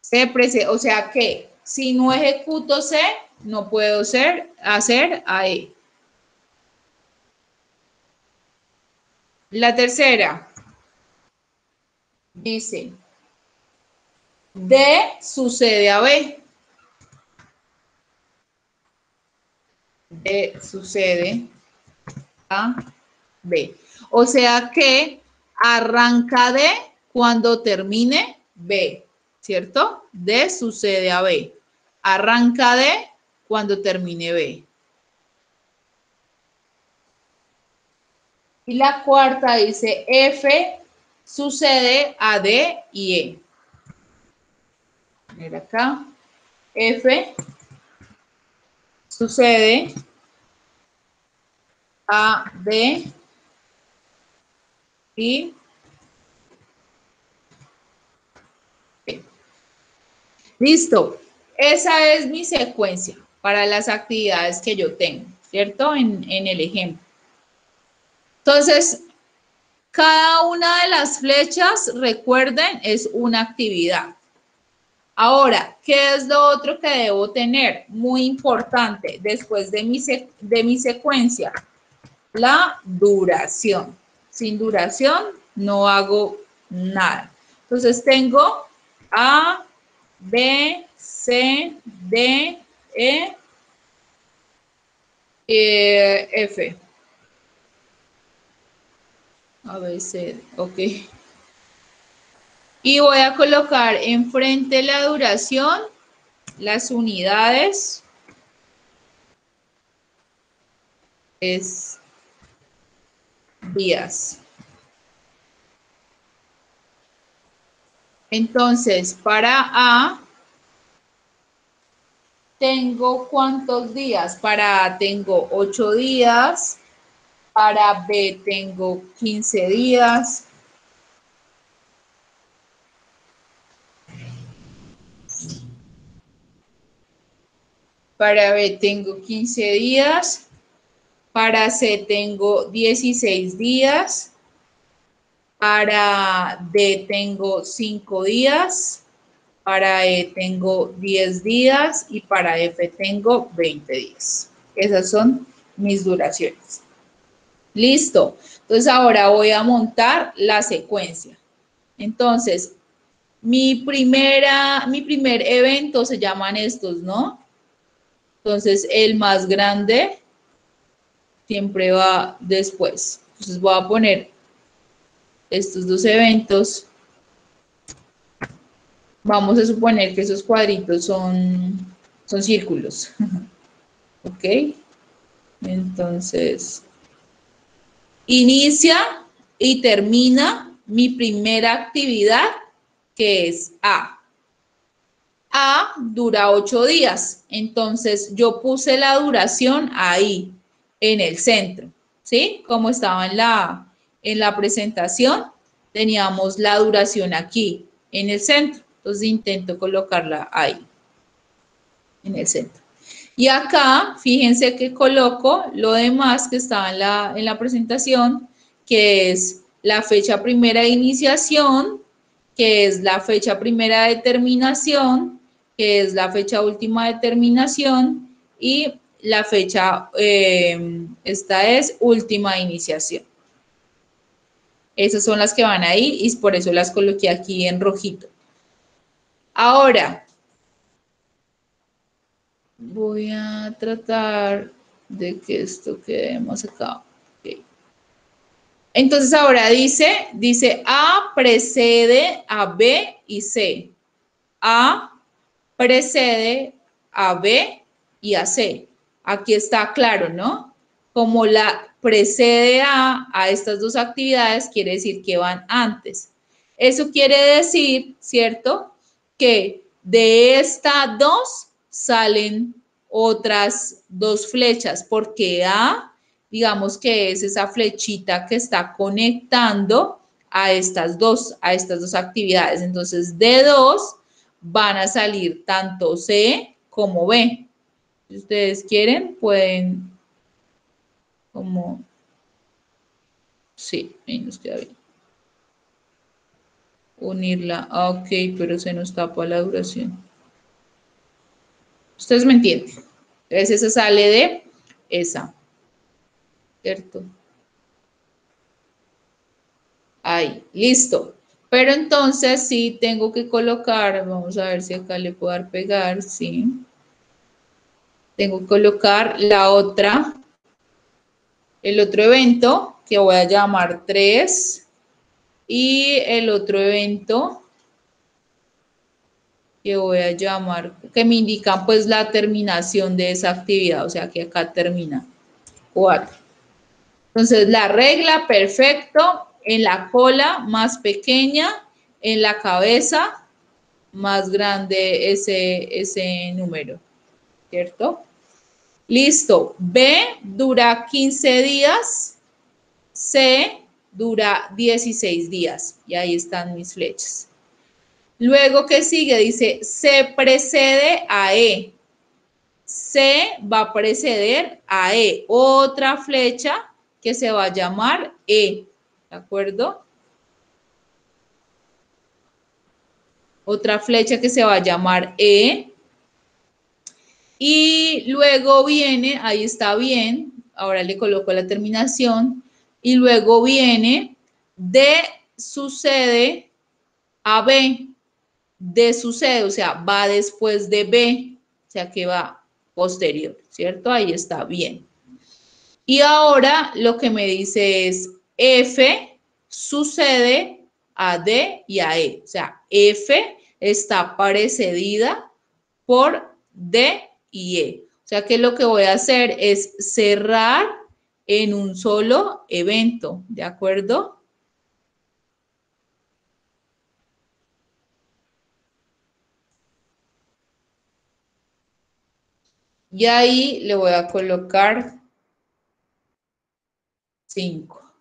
C precede, o sea que si no ejecuto C, no puedo hacer a E. La tercera, dice, D sucede a B. D sucede a B. O sea que arranca D cuando termine B, ¿cierto? D sucede a B. Arranca D cuando termine B. Y la cuarta dice F sucede a D y E. Poner acá, F sucede a D y E. Listo. Esa es mi secuencia para las actividades que yo tengo, ¿cierto? En el ejemplo. Entonces, cada una de las flechas, recuerden, es una actividad. Ahora, ¿qué es lo otro que debo tener? Muy importante, después de mi secuencia, la duración. Sin duración no hago nada. Entonces tengo A, B, C, D, F. A, B, C, ok. Y voy a colocar enfrente la duración, las unidades, es días. Entonces, para A, tengo ¿cuántos días? Para A tengo 8 días, para B tengo 15 días, para B tengo 15 días, para C tengo 16 días, para D tengo 5 días, para E tengo 10 días y para F tengo 20 días. Esas son mis duraciones. Listo. Entonces ahora voy a montar la secuencia. Entonces, mi primer evento se llaman estos, ¿no? Entonces, el más grande siempre va después. Entonces, voy a poner estos dos eventos. Vamos a suponer que esos cuadritos son círculos. ¿Ok? Entonces, inicia y termina mi primera actividad, que es A. A dura 8 días, entonces yo puse la duración ahí, en el centro, ¿sí? Como estaba en la presentación, teníamos la duración aquí, en el centro. Entonces intento colocarla ahí, en el centro. Y acá, fíjense que coloco lo demás que estaba en la presentación, que es la fecha primera de iniciación, que es la fecha primera de terminación, que es la fecha última de terminación y la fecha, esta es última de iniciación. Esas son las que van ahí y por eso las coloqué aquí en rojito. Ahora, voy a tratar de que esto quede más acá. Okay. Entonces ahora dice A precede a B y C. A precede a B y a C. Aquí está claro, ¿no? Como la precede a estas dos actividades, quiere decir que van antes. Eso quiere decir, ¿cierto? Que de estas dos salen otras dos flechas, porque A, digamos que es esa flechita que está conectando a estas dos actividades. Entonces, de dos van a salir tanto C como B. Si ustedes quieren, pueden como... Sí, ahí nos queda bien. Unirla. Ok, pero se nos tapa la duración. Ustedes me entienden. Entonces, esa sale de esa. ¿Cierto? Ahí, listo. Pero entonces sí tengo que colocar, vamos a ver si acá le puedo dar pegar, sí. Tengo que colocar la otra, el otro evento que voy a llamar 3 y el otro evento que voy a llamar, que me indican pues la terminación de esa actividad, o sea que acá termina 4. Entonces la regla, perfecto, en la cola más pequeña, en la cabeza más grande ese número, ¿cierto? Listo. B dura 15 días, C dura 16 días. Y ahí están mis flechas. Luego, ¿qué sigue? Dice, C precede a E. C va a preceder a E. Otra flecha que se va a llamar E. ¿De acuerdo? Otra flecha que se va a llamar E. Y luego viene, ahí está bien, ahora le coloco la terminación. Y luego viene D sucede a B. D sucede, o sea, va después de B, o sea que va posterior, ¿cierto? Ahí está bien. Y ahora lo que me dice es F sucede a D y a E, o sea, F está precedida por D y E. O sea que lo que voy a hacer es cerrar en un solo evento, ¿de acuerdo? Y ahí le voy a colocar 5.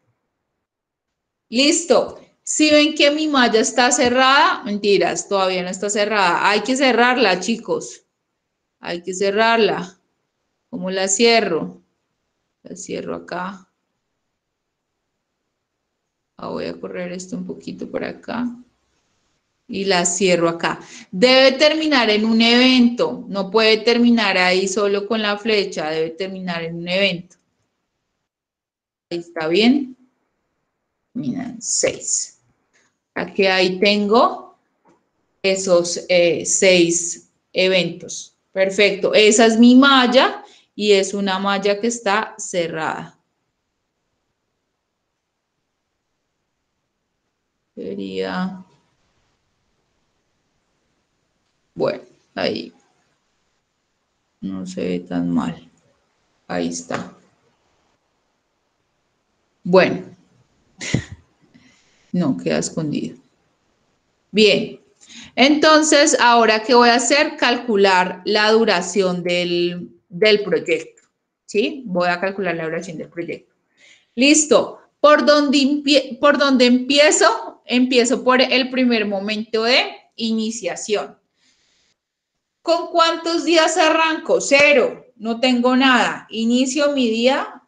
Listo. Si ven que mi malla está cerrada, mentiras, todavía no está cerrada. Hay que cerrarla, chicos. Hay que cerrarla. ¿Cómo la cierro? La cierro acá. Voy a correr esto un poquito por acá. Y la cierro acá. Debe terminar en un evento. No puede terminar ahí solo con la flecha. Debe terminar en un evento. Ahí está bien. Miren, 6. Aquí ahí tengo esos 6 eventos. Perfecto. Esa es mi malla y es una malla que está cerrada. Sería... Bueno, ahí no se ve tan mal. Ahí está. Bueno, no queda escondido. Bien, entonces ahora ¿qué voy a hacer? Calcular la duración del proyecto. ¿Sí? Voy a calcular la duración del proyecto. Listo. ¿Por dónde empiezo? Empiezo por el primer momento de iniciación. ¿Con cuántos días arranco? 0. No tengo nada. Inicio mi día,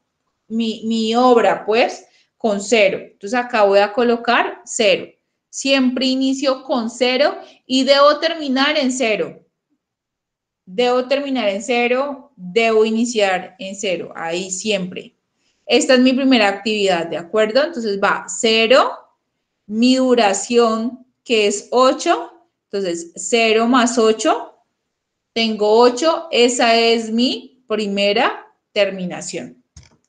mi obra, pues, con 0. Entonces acá voy a colocar 0. Siempre inicio con 0 y debo terminar en 0. Debo terminar en 0, debo iniciar en 0. Ahí siempre. Esta es mi primera actividad, ¿de acuerdo? Entonces va 0, mi duración que es 8. Entonces 0 más 8. Tengo 8, esa es mi primera terminación.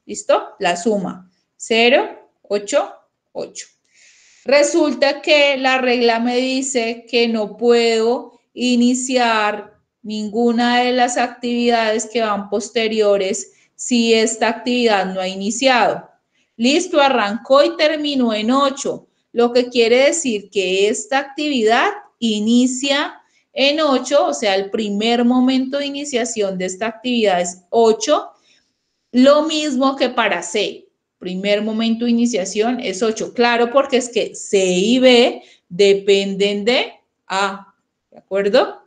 ¿Listo? La suma. 0, 8, 8. Resulta que la regla me dice que no puedo iniciar ninguna de las actividades que van posteriores si esta actividad no ha iniciado. Listo, arrancó y terminó en 8, lo que quiere decir que esta actividad inicia en 8, o sea, el primer momento de iniciación de esta actividad es 8, lo mismo que para C. Primer momento de iniciación es 8. Claro, porque es que C y B dependen de A. ¿De acuerdo?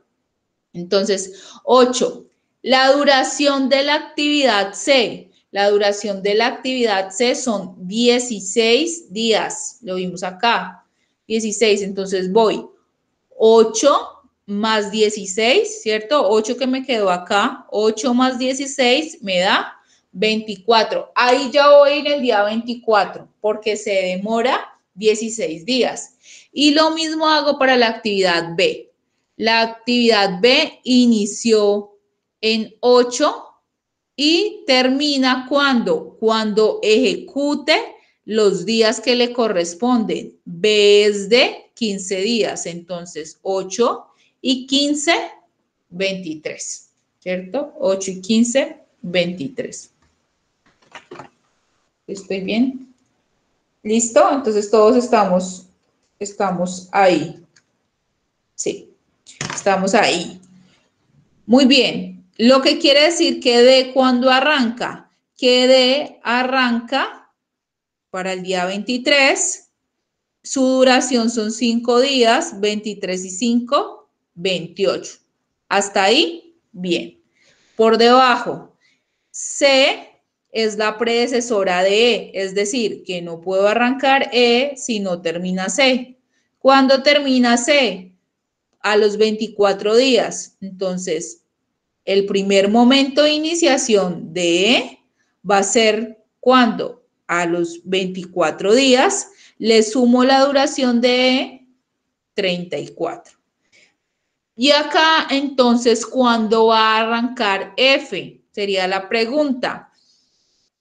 Entonces, 8. La duración de la actividad C. La duración de la actividad C son 16 días. Lo vimos acá. 16. Entonces voy 8 más 16, ¿cierto? 8 que me quedó acá. 8 más 16 me da 24. Ahí ya voy en el día 24 porque se demora 16 días. Y lo mismo hago para la actividad B. La actividad B inició en 8 y termina cuando ejecute los días que le corresponden. B es de 15 días, entonces 8 y 15, 23, ¿cierto? 8 y 15, 23. ¿Estoy bien? ¿Listo? Entonces todos estamos ahí. Sí, estamos ahí. Muy bien. Lo que quiere decir que D cuando arranca, que D arranca para el día 23. Su duración son 5 días, 23 y 5, 28. Hasta ahí, bien. Por debajo, C es la predecesora de E, es decir, que no puedo arrancar E si no termina C. ¿Cuándo termina C? A los 24 días. Entonces, el primer momento de iniciación de E va a ser cuando a los 24 días le sumo la duración de E, 34. Y acá entonces, ¿cuándo va a arrancar F? Sería la pregunta.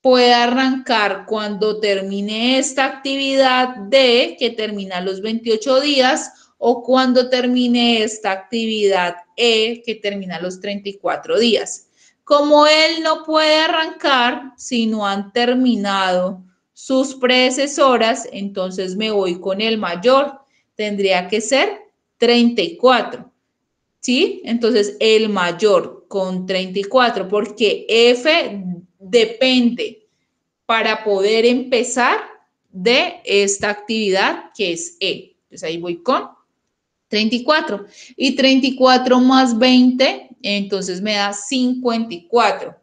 Puede arrancar cuando termine esta actividad D, que termina a los 28 días, o cuando termine esta actividad E, que termina a los 34 días. Como él no puede arrancar si no han terminado sus predecesoras, entonces me voy con el mayor. Tendría que ser 34. ¿Sí? Entonces, el mayor con 34, porque F depende para poder empezar de esta actividad que es E. Entonces, ahí voy con 34. Y 34 más 20, entonces me da 54.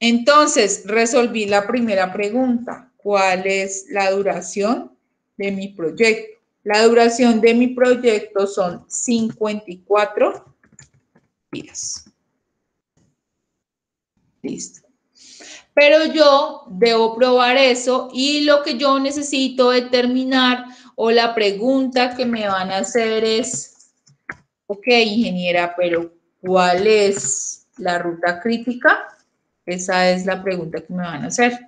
Entonces, resolví la primera pregunta. ¿Cuál es la duración de mi proyecto? La duración de mi proyecto son 54 días. Listo. Pero yo debo probar eso y lo que yo necesito determinar o la pregunta que me van a hacer es, ok, ingeniera, pero ¿cuál es la ruta crítica? Esa es la pregunta que me van a hacer.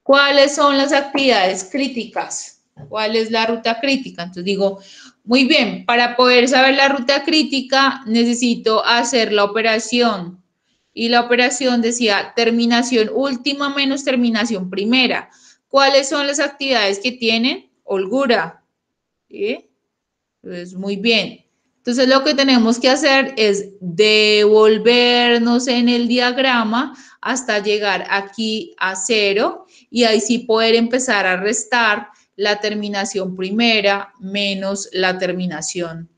¿Cuáles son las actividades críticas? ¿Cuál es la ruta crítica? Entonces digo, muy bien, para poder saber la ruta crítica necesito hacer la operación. Y la operación decía terminación última menos terminación primera. ¿Cuáles son las actividades que tienen? Holgura. ¿Sí? Entonces, muy bien. Entonces, lo que tenemos que hacer es devolvernos en el diagrama hasta llegar aquí a 0 y ahí sí poder empezar a restar la terminación primera menos la terminación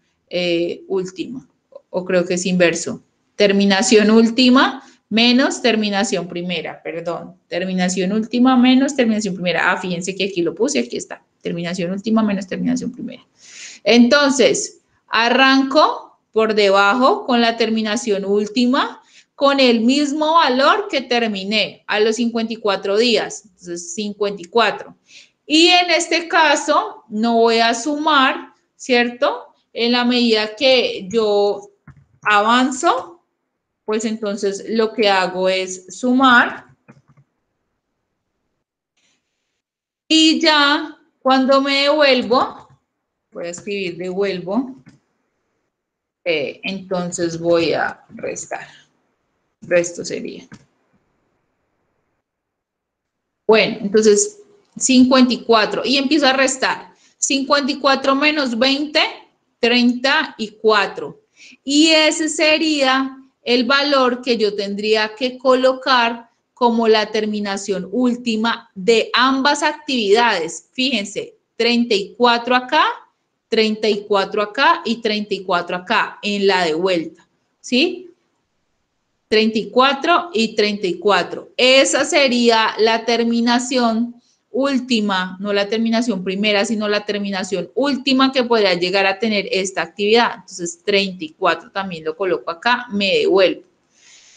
última. O creo que es inverso. Terminación última menos terminación primera, perdón. Terminación última menos terminación primera. Ah, fíjense que aquí lo puse, aquí está. Terminación última menos terminación primera. Entonces, arranco por debajo con la terminación última, con el mismo valor que terminé a los 54 días. Entonces, 54. Y en este caso, no voy a sumar, ¿cierto? En la medida que yo avanzo, pues entonces lo que hago es sumar. Y ya cuando me devuelvo, voy a escribir devuelvo. Entonces voy a restar. Resto sería. Bueno, entonces 54 y empiezo a restar. 54 menos 20, 34. Y ese sería el valor que yo tendría que colocar como la terminación última de ambas actividades. Fíjense, 34 acá, 34 acá y 34 acá en la de vuelta. ¿Sí? 34 y 34. Esa sería la terminación última, no la terminación primera, sino la terminación última que podría llegar a tener esta actividad. Entonces, 34 también lo coloco acá, me devuelvo.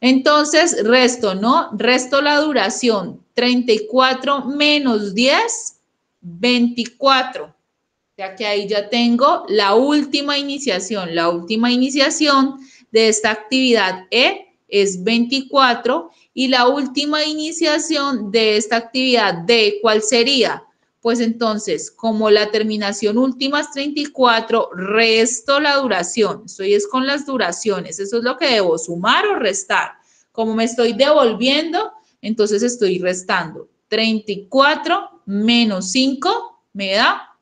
Entonces, resto, ¿no? Resto la duración. 34 menos 10, 24. Ya que ahí ya tengo la última iniciación. La última iniciación de esta actividad E es 24 y la última iniciación de esta actividad D, ¿cuál sería? Pues entonces, como la terminación última es 34, resto la duración. Estoy es con las duraciones. Eso es lo que debo, sumar o restar. Como me estoy devolviendo, entonces estoy restando. 34 menos 5 me da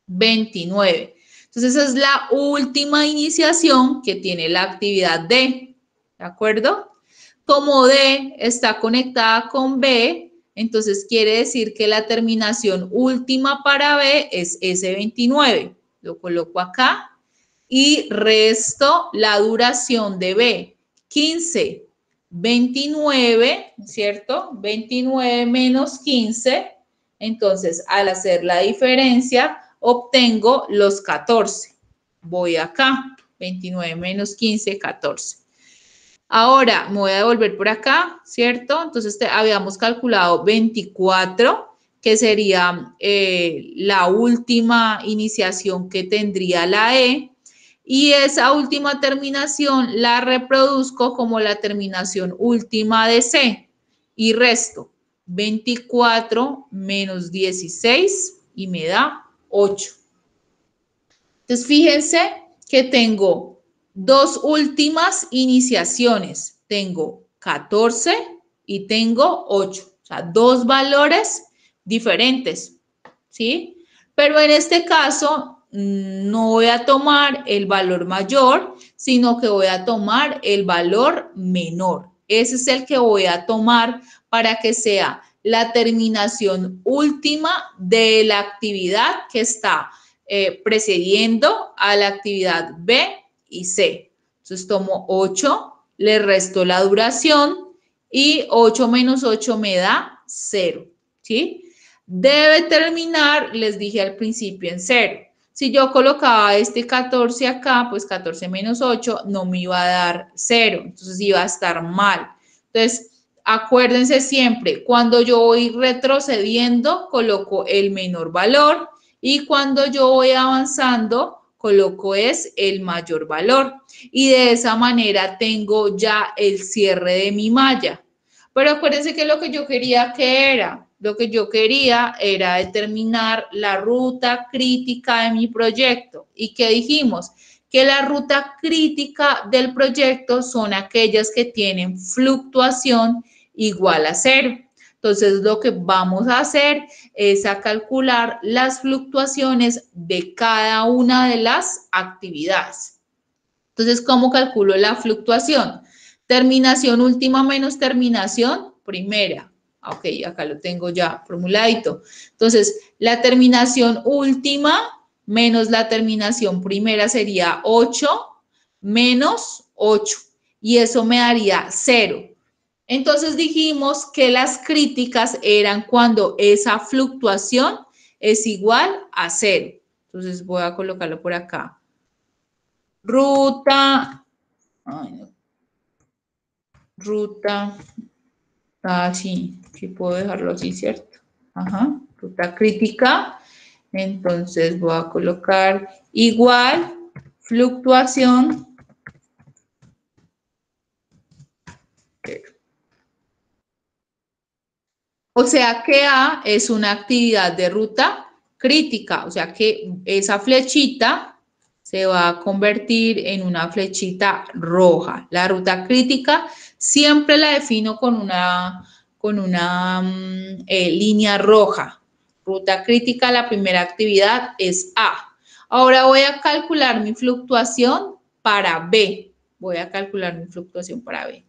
29. Entonces, esa es la última iniciación que tiene la actividad D, ¿de acuerdo? Como D está conectada con B, entonces quiere decir que la terminación última para B es S29. Lo coloco acá y resto la duración de B, 15, 29, ¿cierto? 29 menos 15. Entonces, al hacer la diferencia, obtengo los 14. Voy acá, 29 menos 15, 14. Ahora me voy a devolver por acá, ¿cierto? Entonces habíamos calculado 24, que sería la última iniciación que tendría la E. Y esa última terminación la reproduzco como la terminación última de C. Y resto 24 menos 16 y me da 8. Entonces, fíjense que tengo dos últimas iniciaciones. Tengo 14 y tengo 8. O sea, dos valores diferentes, ¿sí? Pero en este caso no voy a tomar el valor mayor, sino que voy a tomar el valor menor. Ese es el que voy a tomar para que sea la terminación última de la actividad que está precediendo a la actividad B y C. Entonces tomo 8, le resto la duración y 8 menos 8 me da 0, ¿sí? Debe terminar, les dije al principio, en 0. Si yo colocaba este 14 acá, pues 14 menos 8 no me iba a dar 0, entonces iba a estar mal. Entonces, acuérdense siempre, cuando yo voy retrocediendo, coloco el menor valor y cuando yo voy avanzando, coloco es el mayor valor. Y de esa manera tengo ya el cierre de mi malla. Pero acuérdense que lo que yo quería que era, lo que yo quería era determinar la ruta crítica de mi proyecto. ¿Y qué dijimos? Que la ruta crítica del proyecto son aquellas que tienen fluctuación igual a 0. Entonces, lo que vamos a hacer es a calcular las fluctuaciones de cada una de las actividades. Entonces, ¿cómo calculo la fluctuación? Terminación última menos terminación primera. Ok, acá lo tengo ya formuladito. Entonces, la terminación última menos la terminación primera sería 8 menos 8. Y eso me daría 0. Entonces dijimos que las críticas eran cuando esa fluctuación es igual a 0. Entonces voy a colocarlo por acá. Ruta, ay no, ruta, sí puedo dejarlo así, ¿cierto? Ajá, ruta crítica. Entonces voy a colocar igual fluctuación. O sea que A es una actividad de ruta crítica, o sea que esa flechita se va a convertir en una flechita roja. La ruta crítica siempre la defino con una línea roja. Ruta crítica, la primera actividad es A. Ahora voy a calcular mi fluctuación para B. Voy a calcular mi fluctuación para B.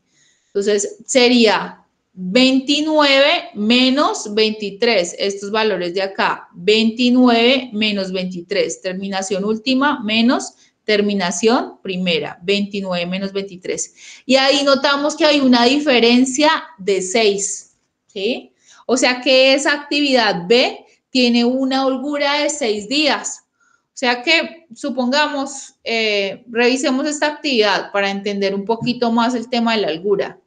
Entonces sería 29 menos 23, estos valores de acá, 29 menos 23, terminación última menos terminación primera, 29 menos 23. Y ahí notamos que hay una diferencia de 6, ¿sí? O sea que esa actividad B tiene una holgura de 6 días. O sea que, supongamos, revisemos esta actividad para entender un poquito más el tema de la holgura.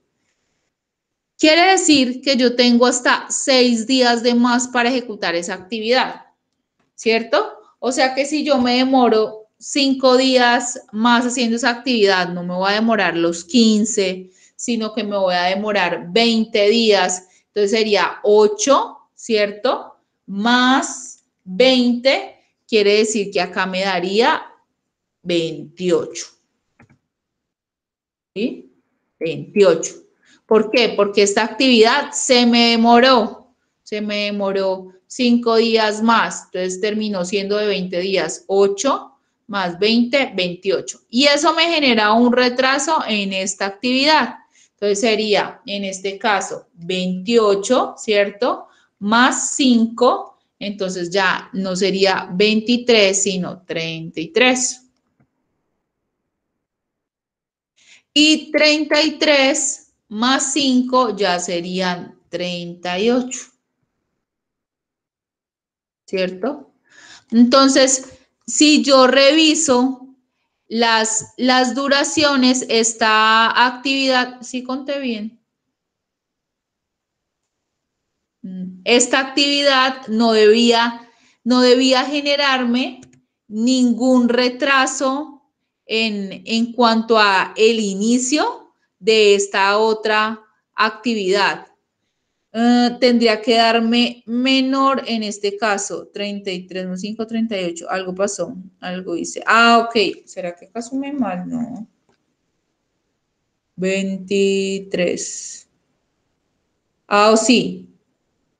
Quiere decir que yo tengo hasta 6 días de más para ejecutar esa actividad, ¿cierto? O sea que si yo me demoro 5 días más haciendo esa actividad, no me voy a demorar los 15, sino que me voy a demorar 20 días. Entonces sería 8, ¿cierto? Más 20, quiere decir que acá me daría 28. ¿Sí? 28. ¿Por qué? Porque esta actividad se me demoró, se me demoró 5 días más, entonces terminó siendo de 20 días, 8 más 20, 28. Y eso me genera un retraso en esta actividad. Entonces sería, en este caso, 28, ¿cierto? Más 5, entonces ya no sería 23, sino 33. Y 33 más 5 ya serían 38, ¿cierto? Entonces, si yo reviso las duraciones, esta actividad, ¿sí conté bien? Esta actividad no debía generarme ningún retraso en cuanto a el inicio de esta otra actividad. Tendría que darme menor en este caso, 33 más 5, 38. Algo pasó, algo hice. Ok. ¿Será que acá sumé mal? No. 23. Sí.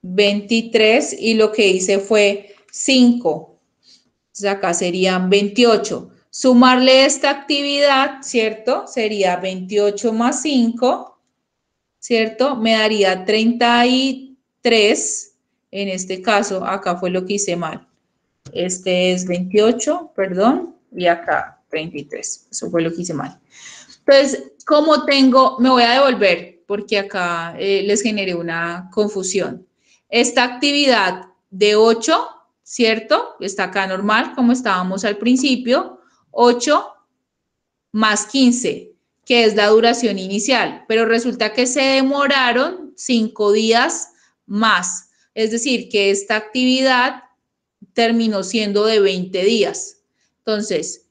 23 y lo que hice fue 5. Entonces acá serían 28. Sumarle esta actividad, ¿cierto? Sería 28 más 5, ¿cierto? Me daría 33. En este caso, acá fue lo que hice mal. Este es 28, perdón, y acá 33. Eso fue lo que hice mal. Entonces, como tengo, me voy a devolver porque acá les generé una confusión. Esta actividad de 8, ¿cierto? Está acá normal, como estábamos al principio. 8 más 15, que es la duración inicial, pero resulta que se demoraron 5 días más. Es decir, que esta actividad terminó siendo de 20 días. Entonces,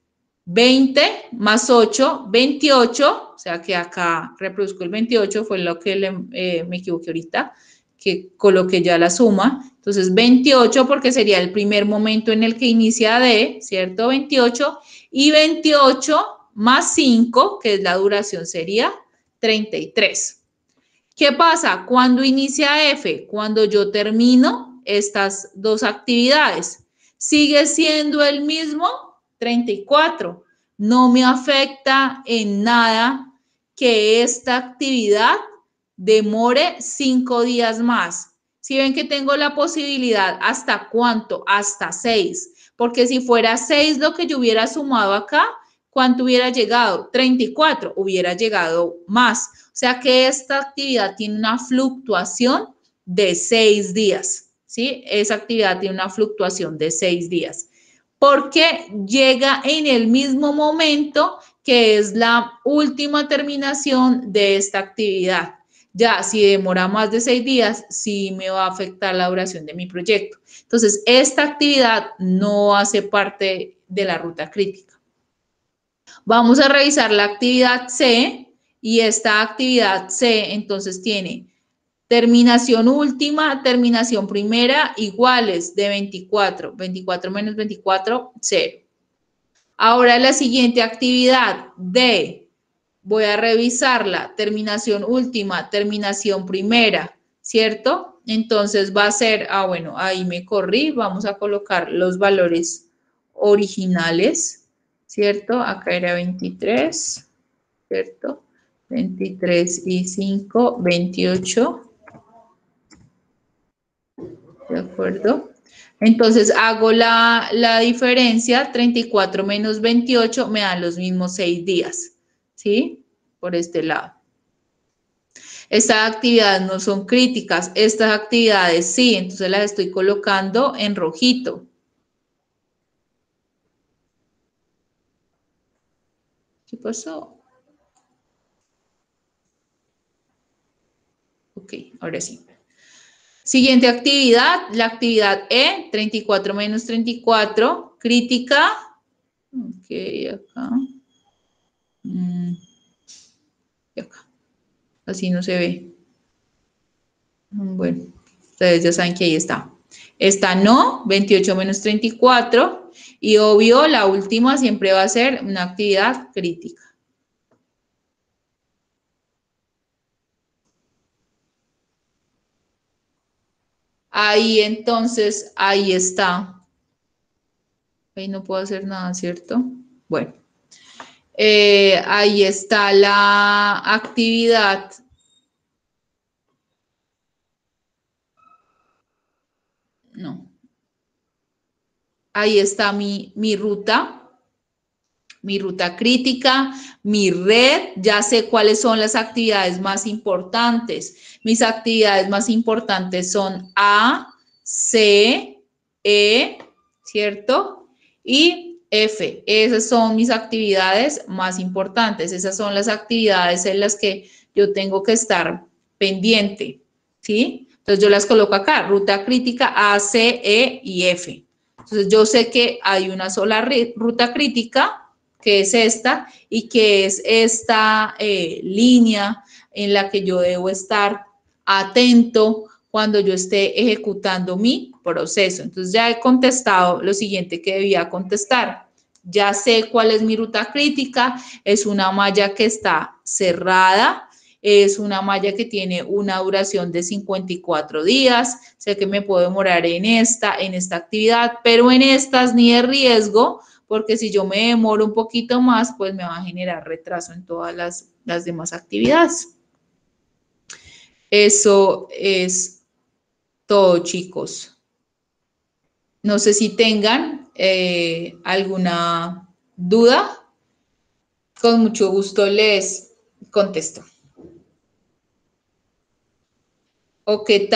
20 más 8, 28, o sea que acá reproduzco el 28, fue lo que me equivoqué ahorita, que coloqué ya la suma. Entonces, 28 porque sería el primer momento en el que inicia D, ¿cierto? 28 y 28 más 5, que es la duración, sería 33. ¿Qué pasa? Cuando inicia F, cuando yo termino estas dos actividades, sigue siendo el mismo 34. No me afecta en nada que esta actividad demore 5 días más. Si ven que tengo la posibilidad, ¿hasta cuánto? Hasta 6. Porque si fuera 6 lo que yo hubiera sumado acá, ¿cuánto hubiera llegado? 34, hubiera llegado más. O sea que esta actividad tiene una fluctuación de 6 días, ¿sí? Esa actividad tiene una fluctuación de 6 días, porque llega en el mismo momento que es la última terminación de esta actividad. Ya, si demora más de 6 días, sí me va a afectar la duración de mi proyecto. Entonces, esta actividad no hace parte de la ruta crítica. Vamos a revisar la actividad C y esta actividad C entonces tiene terminación última, terminación primera iguales de 24. 24 menos 24, 0. Ahora la siguiente actividad D, voy a revisarla, terminación última, terminación primera, ¿cierto? Entonces va a ser, bueno, ahí me corrí, vamos a colocar los valores originales, ¿cierto? Acá era 23, ¿cierto? 23 y 5, 28, ¿de acuerdo? Entonces hago la diferencia, 34 menos 28 me dan los mismos 6 días, ¿sí? Por este lado. Estas actividades no son críticas, estas actividades sí, entonces las estoy colocando en rojito. ¿Qué pasó? Ok, ahora sí. Siguiente actividad, la actividad E, 34 menos 34, crítica. Ok, acá. Y acá. Así no se ve. Bueno, ustedes ya saben que ahí está. Esta no, 28 menos 34. Y obvio, la última siempre va a ser una actividad crítica. Ahí entonces, ahí está. Ahí no puedo hacer nada, ¿cierto? Bueno, ahí está la actividad. No, ahí está mi ruta crítica, mi red, ya sé cuáles son las actividades más importantes. Mis actividades más importantes son A, C, E, ¿cierto? Y F. Esas son mis actividades más importantes. Esas son las actividades en las que yo tengo que estar pendiente, ¿sí? Entonces yo las coloco acá, ruta crítica A, C, E y F. Entonces yo sé que hay una sola ruta crítica, que es esta, y que es esta línea en la que yo debo estar atento cuando yo esté ejecutando mi proceso. Entonces ya he contestado lo siguiente que debía contestar. Ya sé cuál es mi ruta crítica, es una malla que está cerrada, es una malla que tiene una duración de 54 días, sé que me puedo demorar en esta actividad, pero en estas ni de riesgo, porque si yo me demoro un poquito más, pues me va a generar retraso en todas las demás actividades. Eso es todo, chicos. No sé si tengan alguna duda. Con mucho gusto les contesto. ¿O qué tal?